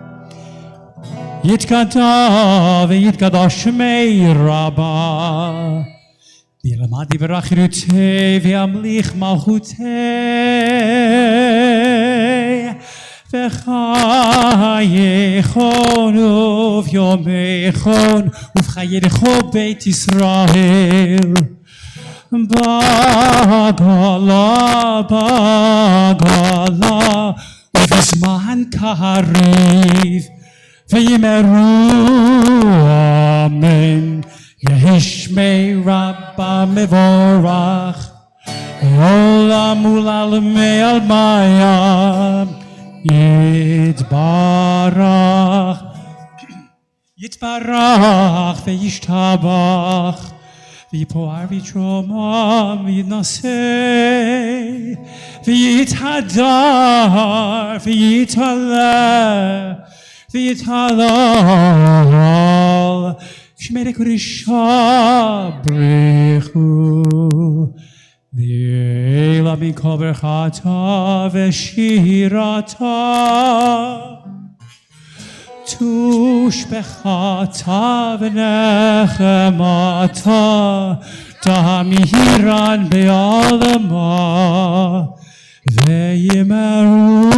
יתקדש ויתקדש שמי רבה וילמד דברי חירותי וימליך מלכותי וחייכון וביומייכון ובחייכו בית ישראל בגלה ובזמן קריב ויאמרו אמן יהי שמי רבה מבורך עולם ולעולמי עלמיה יתברך וישתבח ויפואר ויתרומם ויתנשא ויתהדר ויתעלה ויתהלל שמי קודשה ברכו לעילה מכל ברכתה ושירתה תושבחתה ונחמתה תמירן בעלמה ויאמרו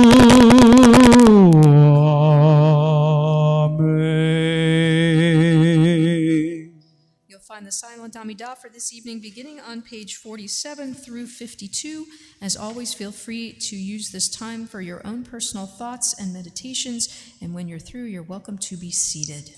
Find the silent Amidah for this evening beginning on page 47 through 52. As always, feel free to use this time for your own personal thoughts and meditations, and when you're through, you're welcome to be seated.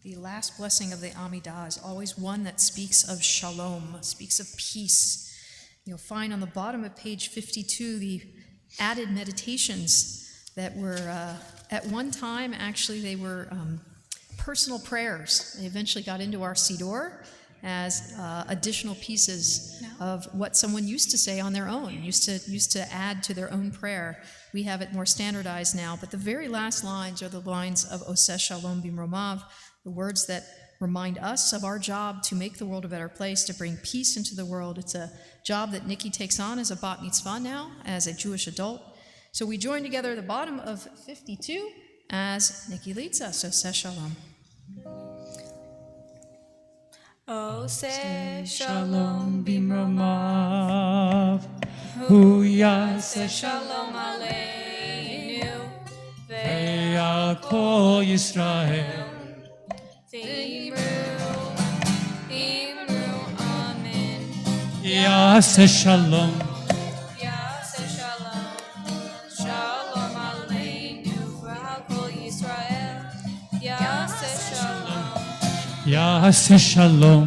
The last blessing of the Amidah is always one that speaks of shalom, speaks of peace. You'll find on the bottom of page 52 the added meditations that were, at one time, actually, they were personal prayers. They eventually got into our Siddur as additional pieces of what someone used to say on their own, used to add to their own prayer. We have it more standardized now, but the very last lines are the lines of Oseh Shalom Bimromav, the words that remind us of our job to make the world a better place, to bring peace into the world. It's a job that Nikki takes on as a bat mitzvah now, as a Jewish adult. So we join together at the bottom of 52 as Nikki leads us. Oseh Shalom. Oseh Shalom Shalom bimromav, hu yaseh Shalom Aleinu ve'al kol Yisrael. V'imru Amen. Yaseh shalom, Yaseh Shalom, Shalom Aleinu v'al kol Yisrael. Yaseh Shalom, Yaseh shalom,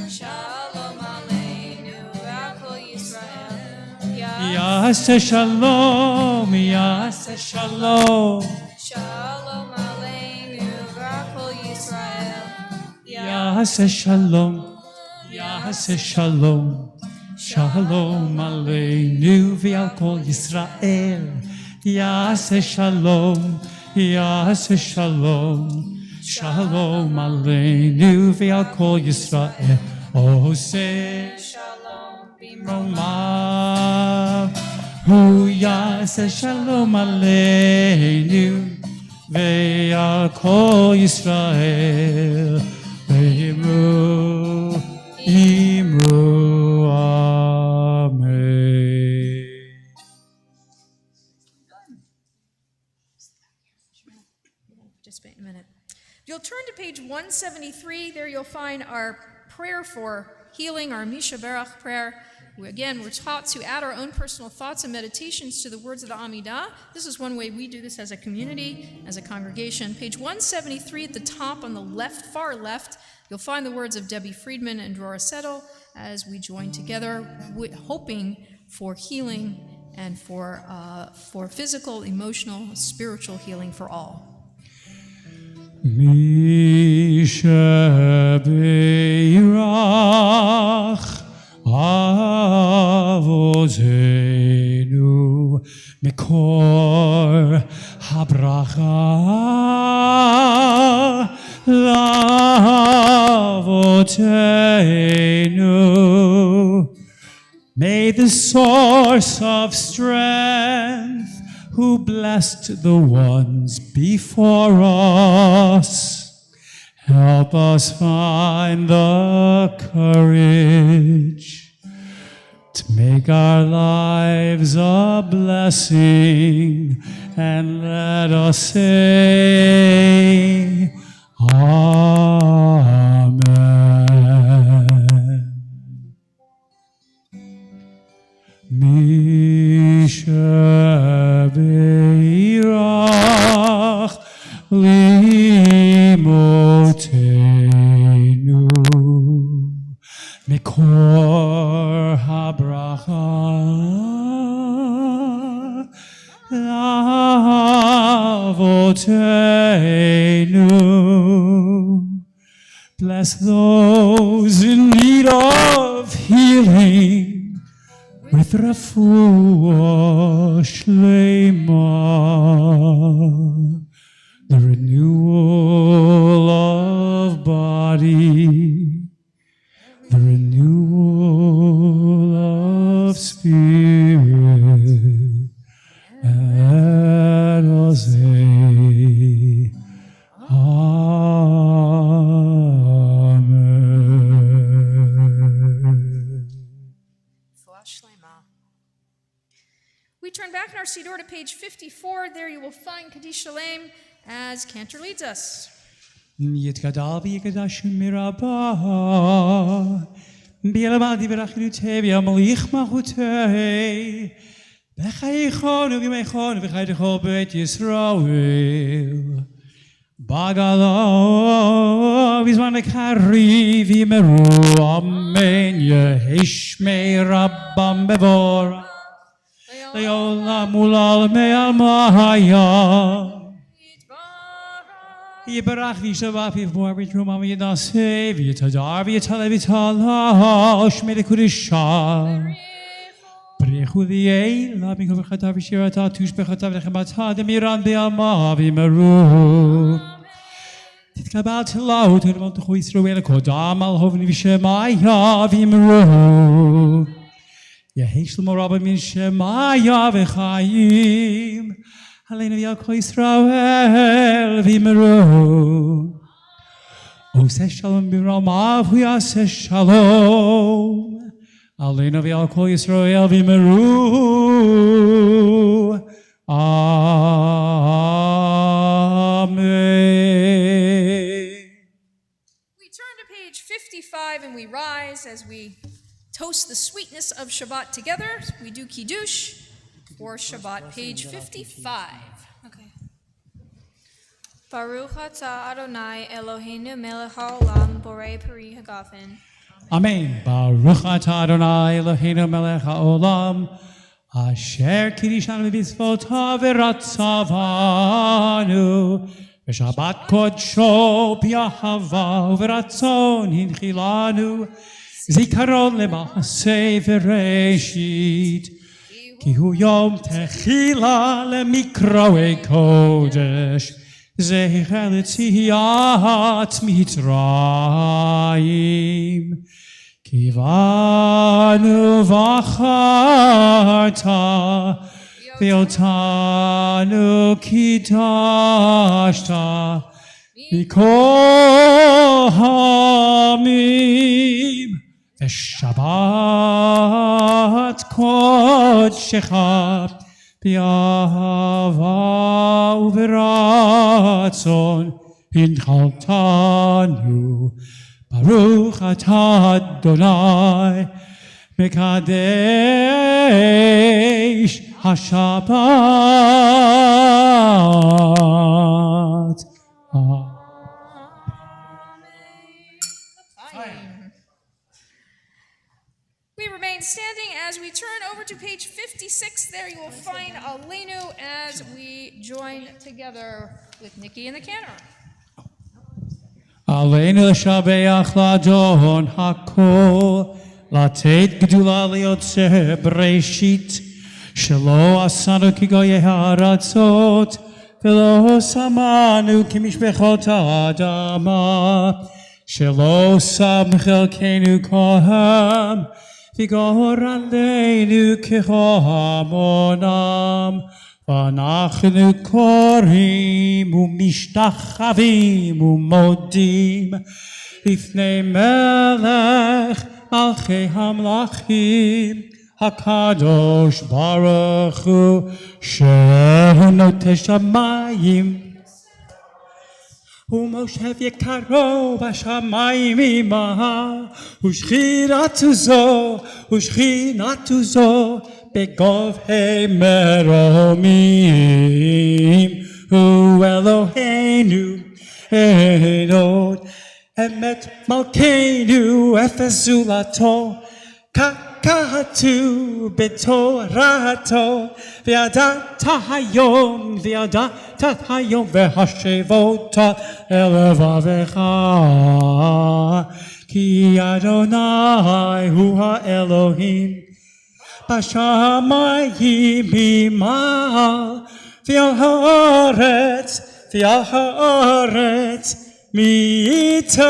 Shalom Aleinu v'al kol Yisrael. Yaseh shalom, Yaseh shalom, Shalom Aleinu v'al kol Yisrael. Yaseh shalom, Yaseh shalom, Shalom aleinu v'al kol Yisrael. Yaseh shalom, Yaseh shalom, Shalom aleinu v'al kol Yisrael. Oseh Shalom bimromav, hu yaseh shalom aleinu v'al kol Yisrael. Ve'imru amen. Participate in a minute. If you'll turn to page 173, there you'll find our prayer for healing, our Misha Berach prayer. Again, we're taught to add our own personal thoughts and meditations to the words of the Amidah. This is one way we do this as a community, as a congregation. Page 173 at the top on the left, far left, you'll find the words of Debbie Friedman and Drora Settle as we join together, hoping for healing and for physical, emotional, spiritual healing for all. Misha beirach avotenu mikor habracha lavotenu. May the source of strength, who blessed the ones before us, help us find the courage to make our lives a blessing, and let us say, Amen. Misha beirach limotenu mikor habracha lavotenu. Bless those in need of healing with refuah shlema, the renewal of body, the renewal of spirit, and I'll say, Amen. We turn back in our Siddur to page 54. There you will find Kaddish Shalem as Cantor leads us. יתגדל ויגדש מרבה, בלבדי ברחילותי וימליך מלכותי, בחייכון ובמייכון ובחי לכל בית ישראל. Bagalo vizman kari vimeru amen yehishmei rabbam bevora leolam ulal me'al mahaya Yibarach v'shavah v'vor v'trum v'yadaseh v'yatadar v'yatale v'yatala oshmei l'kudishah Brechu li'ela mikol v'chatav v'shirata tush b'chatav v'chemata demiran be'alma v'meru תתקבל תלאות ולמות תחו ישראל קודם על הובני ושמיה וימרו יהי שלמה רבה מן שמיה וחיים עלינו ויעל כל ישראל וימרו עושה שלום ברעמיו הוא יעשה שלום עלינו ויעל כל ישראל וימרו Page 55 and we rise as we toast the sweetness of Shabbat together. We do Kiddush for Shabbat, page 55. Okay. Baruch atah Adonai Eloheinu melech haolam borei peri hagafen. Amen. Baruch atah Adonai Eloheinu melech haolam asher kiddushanu b'mitzvotav v'ratzavanu Shabbat kodsho b'yahava u'v'ratzon hinchilanu zikaron lema'aseh v'reshit ki hu yom techila lemikroei kodesh zecher l'tziyat mitzrayim kivanu v'acharta Ve'otanu kidashta mikol hamim Ve'shabbat kodshecha b'yahava u'v'ratzon hinchaltanu Baruch atah Adonai Mekadesh HaShabbat. We remain standing as we turn over to page 56. There you will find Aleinu as we join together with Nikki and the cantor. Aleinu shabeach ladon hakol לתת גדולה ליוצר בראשית שלא עשנו כגויי הארצות ולא שמענו כמשפחות האדמה שלא שם חלקנו כהם וגור עלינו כהמונם ואנחנו קוראים ומשתחווים ומודים לפני מלך מלכי המלכים הקדוש ברוך הוא שנוטה שמיים ומושב יקרו בשמיים עמה ושכינתו זו בגובהי מרומים הוא אלוהינו אין עוד אמת מלכנו אפס זולתו כתוב בתורתו וידעת היום והשבות אל לבבך כי אדוני הוא האלוהים בשמיים ממעל ועל הארץ מתחתינו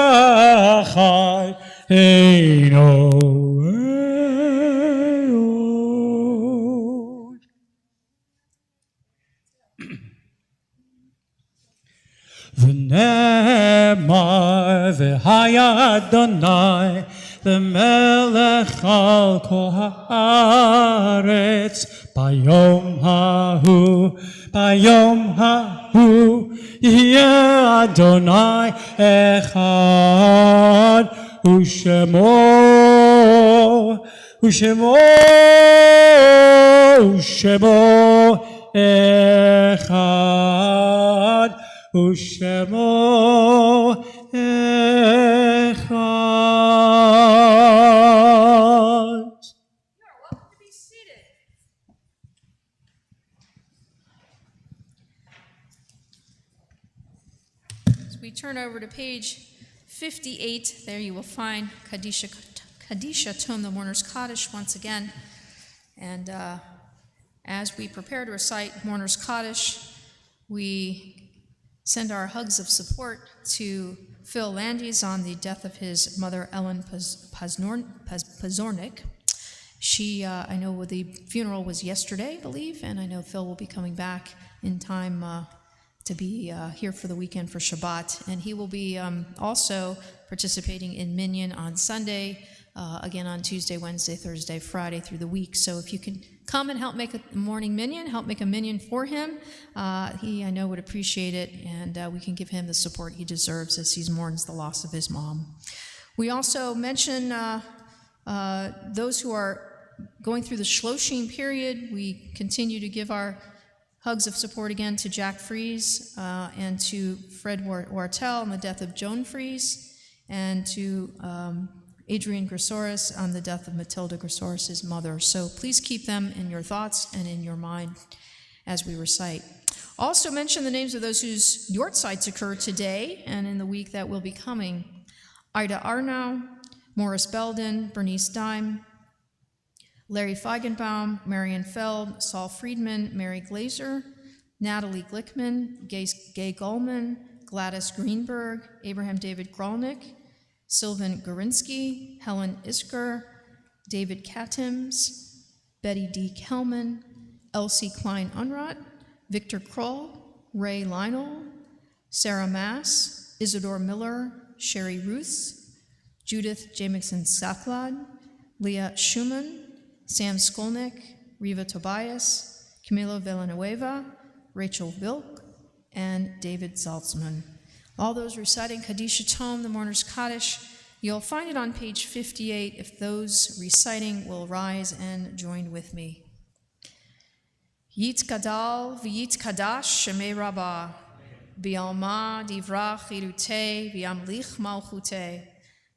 ונאמר והיה אדוני למלך על כל הארץ ביום ההוא יהיה אדוני אחד ושמו אחד Ushemo Echad. You are welcome to be seated. As we turn over to page 58, there you will find Kadisha Tome, the Mourner's Kaddish, once again. And as we prepare to recite Mourner's Kaddish, we send our hugs of support to Phil Landis on the death of his mother, Ellen Pazornik. I know the funeral was yesterday, I believe, and I know Phil will be coming back in time to be here for the weekend for Shabbat. And he will be also participating in Minyan on Sunday, again on Tuesday, Wednesday, Thursday, Friday through the week. So if you can come and help make a morning minyan, help make a minyan for him, he, I know, would appreciate it, and we can give him the support he deserves as he mourns the loss of his mom. We also mention those who are going through the Shloshim period. We continue to give our hugs of support again to Jack Fries and to Fred Wartel on the death of Joan Fries, and to Adrian Grissoris on the death of Matilda Grissoris' mother. So please keep them in your thoughts and in your mind as we recite. Also mention the names of those whose yortzites occur today and in the week that will be coming. Ida Arnau, Morris Belden, Bernice Dime, Larry Feigenbaum, Marion Feld, Saul Friedman, Mary Glazer, Natalie Glickman, Gay Goldman, Gladys Greenberg, Abraham David Grolnick, Sylvan Gorinsky, Helen Isker, David Katims, Betty D. Kelman, Elsie Klein-Unrat, Victor Kroll, Ray Lionel, Sarah Mass, Isidore Miller, Sherry Ruth, Judith Jamison Sathlad, Leah Schumann, Sam Skolnick, Riva Tobias, Camilo Villanueva, Rachel Vilk, and David Saltzman. All those reciting Kadisha Tome, the Mourner's Kaddish, you'll find it on page 58 if those reciting will rise and join with me. Yit Kadal v'yit Kadash Shemei Rabbah B'alma divrach irute v'yamlich malchute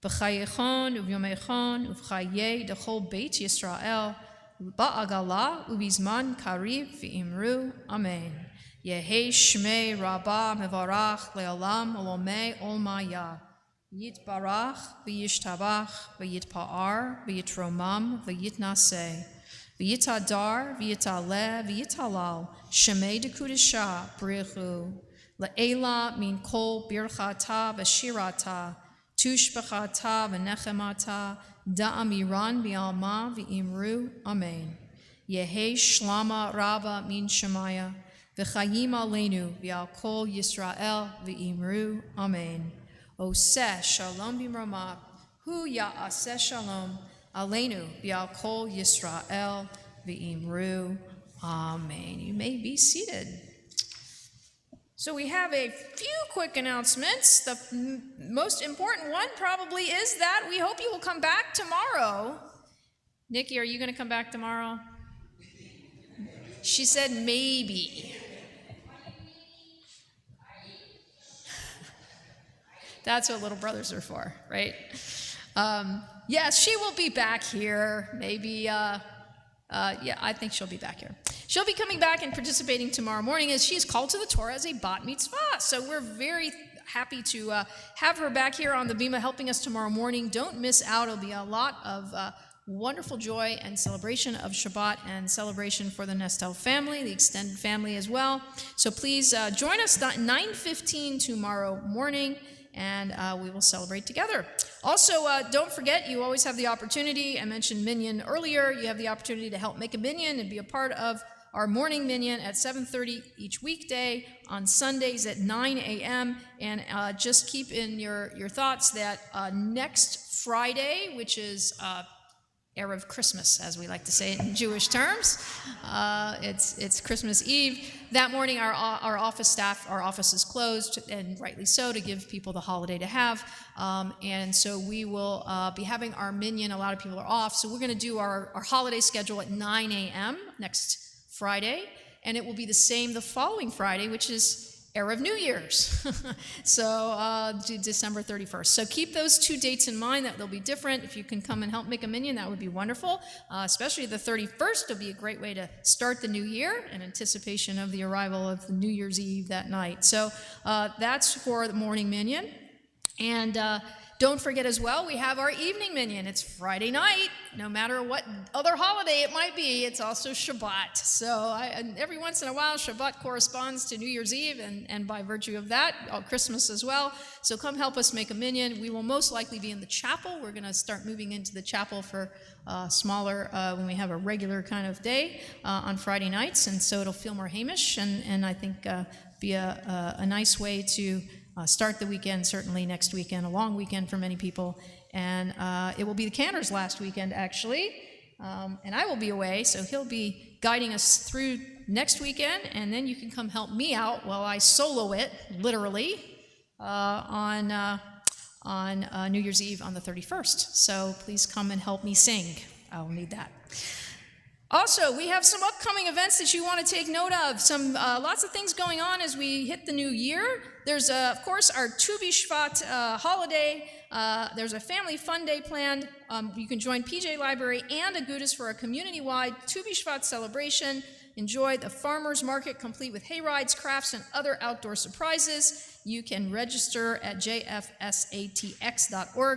B'chayechon uvyomechon uv'chayei dechol Beit Yisrael ba'agala ubizman kariv v'imru Amen. Yehi Shmei Rabbah Mevarach Le'olam Olomei Olmaya Yitbarach V'yishtabach V'yitpa'ar V'yitromam V'yitnaseh V'yitadar V'yitaleh V'yitalal Shemei Dekudisha Brichu Le'ela Min Kol Birchata V'shirata Tushbachata V'nechemata Da'amiran V'alma V'imru Amen. Yehi Shlama Rabba Min Shemaya V'chayim aleinu v'al kol Yisrael v'imru Amen. Oseh shalom b'mrama hu ya'aseh shalom aleinu v'al kol Yisrael v'imru Amen. You may be seated. So we have a few quick announcements. The most important one probably is that we hope you will come back tomorrow. Nikki, are you going to come back tomorrow? She said maybe. That's what little brothers are for, right? Yes, she will be back here. Maybe, I think she'll be back here. She'll be coming back and participating tomorrow morning as she is called to the Torah as a bat mitzvah. So we're very happy to have her back here on the Bima helping us tomorrow morning. Don't miss out. It'll be a lot of wonderful joy and celebration of Shabbat and celebration for the Nestel family, the extended family as well. So please join us at 9:15 tomorrow morning, and we will celebrate together. Also, don't forget, you always have the opportunity, I mentioned Minyan earlier, you have the opportunity to help make a Minyan and be a part of our morning Minyan at 7:30 each weekday, on Sundays at 9 a.m., and just keep in your thoughts that next Friday, which is Erev Christmas, as we like to say it in Jewish terms. It's Christmas Eve. That morning, our office staff, our office is closed, and rightly so, to give people the holiday to have. And so we will be having our minyan. A lot of people are off, so we're going to do our holiday schedule at 9 a.m. next Friday, and it will be the same the following Friday, which is Erev New Year's, so December 31st. So keep those 2 dates in mind, that they'll be different. If you can come and help make a minyan, that would be wonderful. Especially the 31st will be a great way to start the new year in anticipation of the arrival of the New Year's Eve that night. So that's for the morning minyan. And don't forget as well, we have our evening minyan. It's Friday night. No matter what other holiday it might be, it's also Shabbat. So every once in a while, Shabbat corresponds to New Year's Eve, and by virtue of that, Christmas as well. So come help us make a minyan. We will most likely be in the chapel. We're going to start moving into the chapel for smaller, when we have a regular kind of day on Friday nights. And so it'll feel more Hamish, and I think be a nice way to start the weekend, certainly next weekend, a long weekend for many people. And it will be the Cantor's last weekend, actually. And I will be away, so he'll be guiding us through next weekend. And then you can come help me out while I solo it, literally, on New Year's Eve on the 31st. So please come and help me sing. I'll need that. Also, we have some upcoming events that you want to take note of. Some lots of things going on as we hit the new year. There's, of course, our Tu B'Shvat holiday. There's a family fun day planned. You can join PJ Library and Agudas for a community-wide Tu B'Shvat celebration. Enjoy the farmers market, complete with hay rides, crafts, and other outdoor surprises. You can register at jfsatx.org,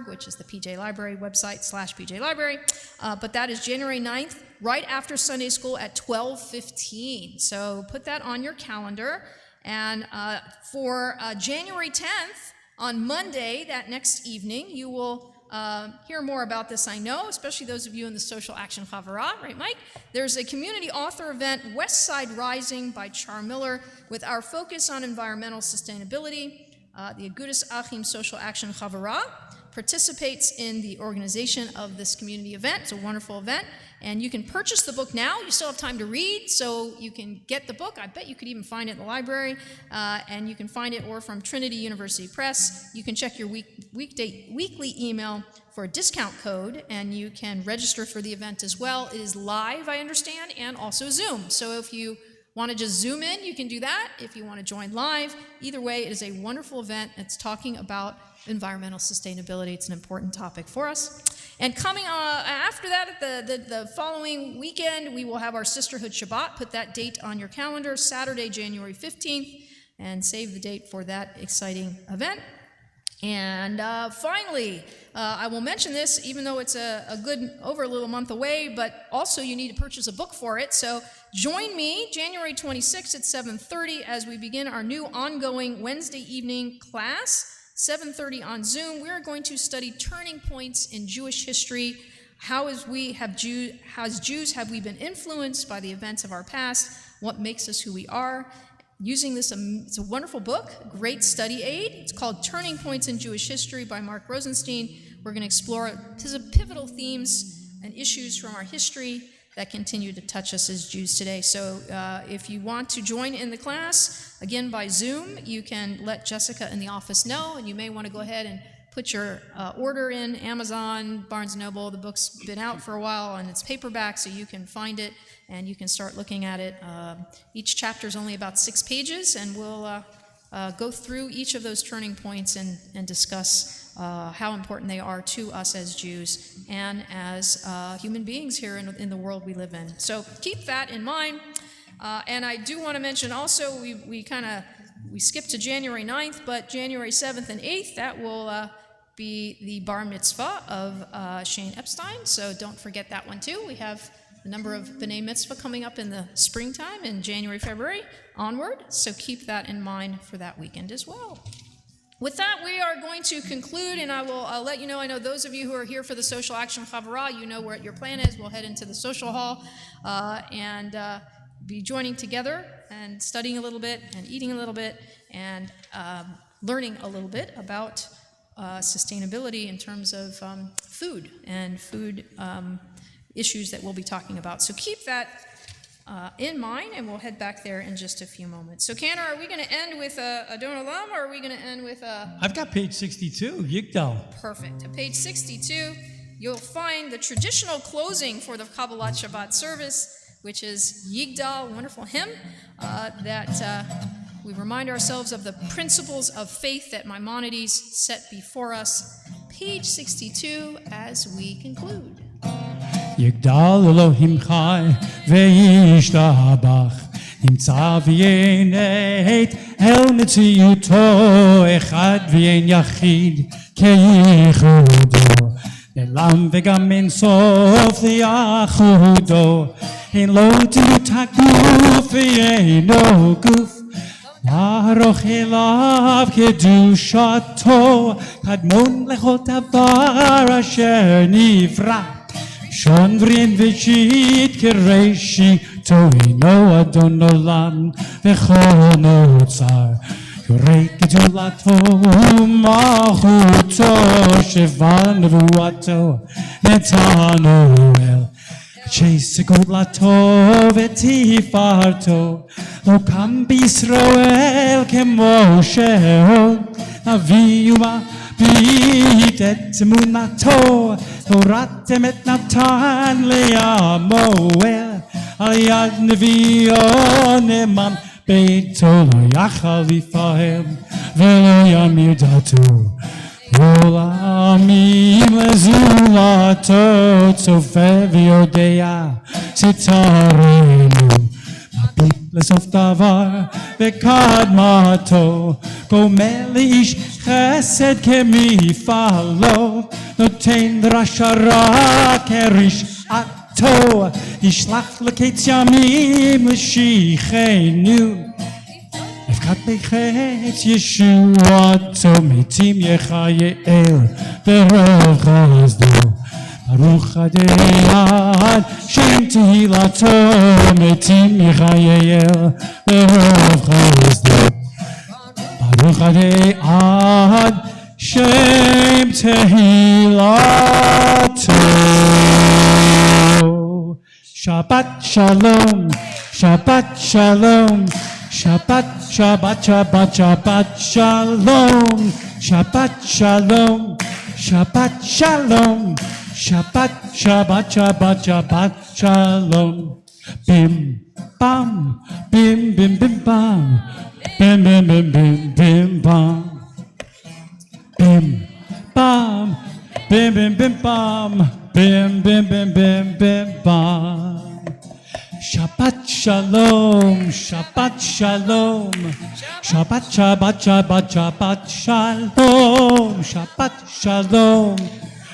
which is the PJ Library website /PJ Library. But that is January 9th, right after Sunday school at 12:15. So put that on your calendar. And for January 10th, on Monday, that next evening, you will hear more about this, I know, especially those of you in the Social Action Chavurah, right, Mike? There's a community author event, West Side Rising by Char Miller, with our focus on environmental sustainability. The Agudas Achim Social Action Chavurah participates in the organization of this community event. It's a wonderful event. And you can purchase the book now. You still have time to read, so you can get the book. I bet you could even find it in the library. And you can find it or from Trinity University Press. You can check your weekly email for a discount code, and you can register for the event as well. It is live, I understand, and also Zoom. So if you want to just Zoom in, you can do that. If you want to join live, either way, it is a wonderful event. It's talking about environmental sustainability. It's an important topic for us. And coming after that, the following weekend, we will have our Sisterhood Shabbat. Put that date on your calendar, Saturday, January 15th, and save the date for that exciting event. And finally, I will mention this, even though it's a little month away, but also you need to purchase a book for it. So join me January 26th at 7:30 as we begin our new ongoing Wednesday evening class. 7:30 on Zoom. We are going to study turning points in Jewish history. As Jews have we been influenced by the events of our past? What makes us who we are? Using this, it's a wonderful book, great study aid. It's called Turning Points in Jewish History by Mark Rosenstein. We're going to explore pivotal themes and issues from our history that continue to touch us as Jews today. So if you want to join in the class, again by Zoom, you can let Jessica in the office know, and you may want to go ahead and put your order in Amazon, Barnes & Noble. The book's been out for a while, and it's paperback, so you can find it, and you can start looking at it. Each chapter is only about 6 pages, and we'll go through each of those turning points and discuss how important they are to us as Jews and as human beings here in the world we live in. So keep that in mind. And I do want to mention also, we skipped to January 9th, but January 7th and 8th, that will be the bar mitzvah of Shane Epstein. So don't forget that one too. We have a number of B'nai Mitzvah coming up in the springtime in January, February onward. So keep that in mind for that weekend as well. With that, we are going to conclude, and I'll let you know. I know those of you who are here for the Social Action Chavurah, you know what your plan is. We'll head into the social hall and be joining together and studying a little bit and eating a little bit and learning a little bit about sustainability in terms of food and food issues that we'll be talking about. So keep that in mind, and we'll head back there in just a few moments. So, Cantor, are we going to end with a Don Olam, or are we going to end with a... I've got page 62, Yigdal. Perfect. At page 62, you'll find the traditional closing for the Kabbalah Shabbat service, which is Yigdal, wonderful hymn that We remind ourselves of the principles of faith that Maimonides set before us. Page 62 as we conclude. יגדל אלוהים חי וישתבח, נמצא ואין עת אל מציאותו, אחד ואין יחיד כייחודו, נעלם וגם אין סוף לייחודו, אין לו תלות הגוף ואינו גוף, לערוך אליו קדושתו, קדמון לכל דבר אשר נברא, שון וריין ושיט כראשיתו, אינו אדון עולם וכל נוצר, יורה גדולתו ומלכותו, שבה נבואתו נתנו אל, שסגולתו ותפארתו, לא קם בישראל כמו שהוא, נביא ומביט את אמונתו, תורת אמת נתן לעמו אל, על יד נביאו נאמן ביתו, לא יכל לפעם ולא ימיר דעתו, כל העמים לזולתו, צופה ויודע שצרינו, מביט לסוף דבר וקדמתו, גומל לאיש חסד כמפעלו, נותן רשע רע כרשעתו, ישלח לקץ ימים לשכנו, אבקת בחץ ישועתו, מתים יחייל ברוב חסדו, ברוך הדיין שם תהילתו, מתים יחייל ברוב חסדו, ברוך הדיין שם תהילתו. שבת שלום, שבת שלום, שבת שבת שבת שבת שלום, שבת שלום, שבת שלום, שבת שבת שבת שבת שלום. בים פעם, בים בים בים פעם, בים בים בים בים בים פעם, בים פעם, בים בים בים פעם, בים בים בים בים בים פעם. Shabbat shalom, Shabbat shalom, Shabbat Shabbat Shabbat Shabbat shalom, Shabbat shalom,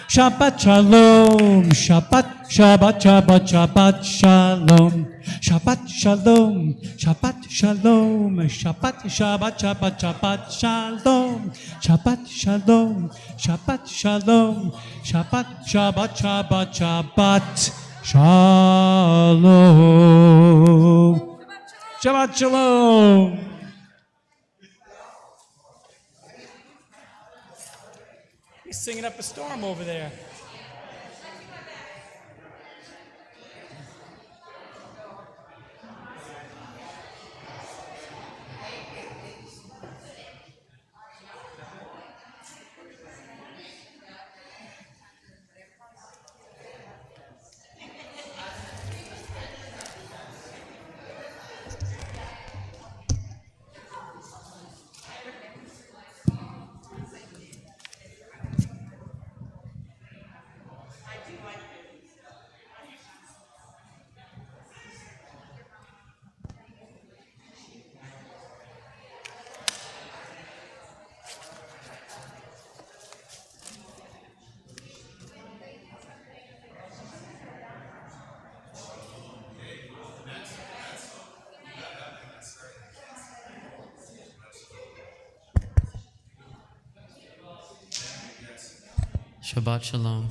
Shabbat shalom, Shabbat Shabbat Shabbat Shabbat shalom, Shabbat shalom, Shabbat shalom, Shabbat Shabbat Shabbat Shabbat shalom, Shabbat shalom, Shabbat shalom, Shabbat Shabbat Shabbat Shabbat Shalom. Shabbat Shalom. He's singing up a storm over there. Shabbat Shalom.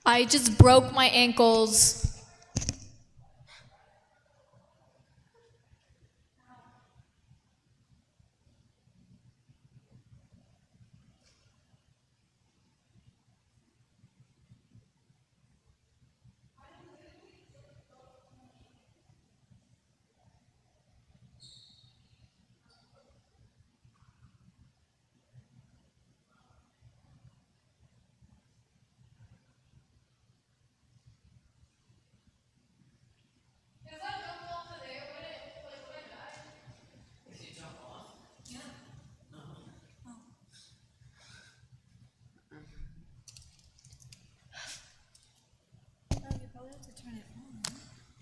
I just broke my ankles.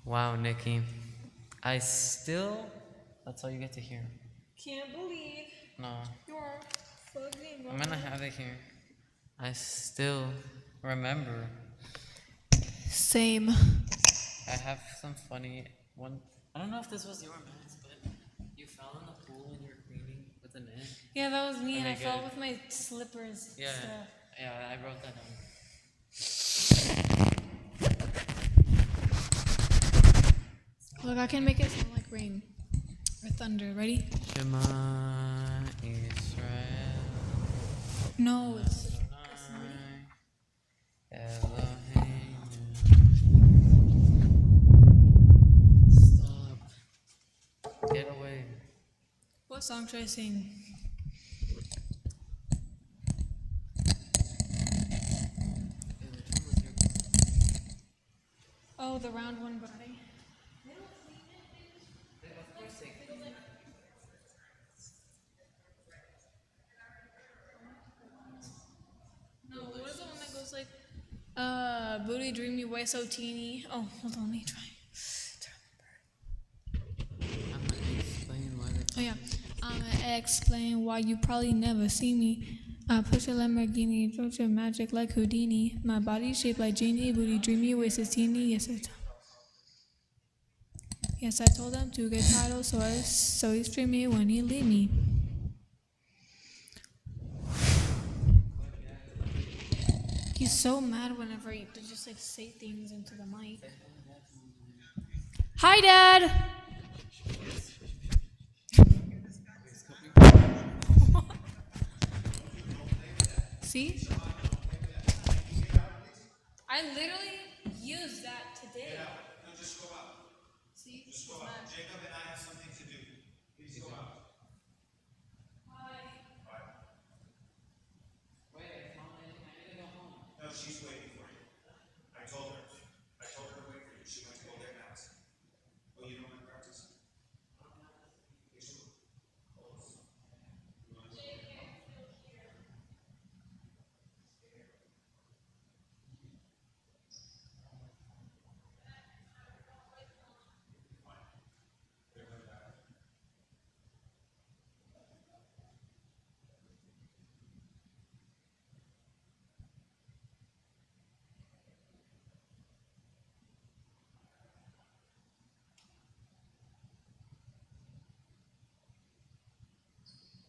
Wow, Nikki. That's all you get to hear. Can't believe No, you're fucking. I'm gonna have it here. I still remember. Same. I have some funny one. I don't know if this was your mess, but you fell in the pool when you were cleaning with the net. Yeah, that was me, and I Okay, fell good. with my slippers. Yeah, Stuff. yeah, I wrote that down. Look, I can make it sound like rain or thunder. Ready? Shema Israel. No, it's. Stop. Get away. What song should I sing? Oh, the round one guy. No, what is the one that goes like, booty dreamy way so teeny? Oh, hold on, let me try. I'm gonna explain why Oh yeah, I'm gonna explain why you probably never see me. I push a Lamborghini, Georgia magic like Houdini. My body shaped like genie, booty dreamy, waist is teeny. Yes, I told him to get title, so he's free me when he leave me. He's so mad whenever you just like say things into the mic. Hi, Dad. See? I literally used that today. See? Jacob and I have something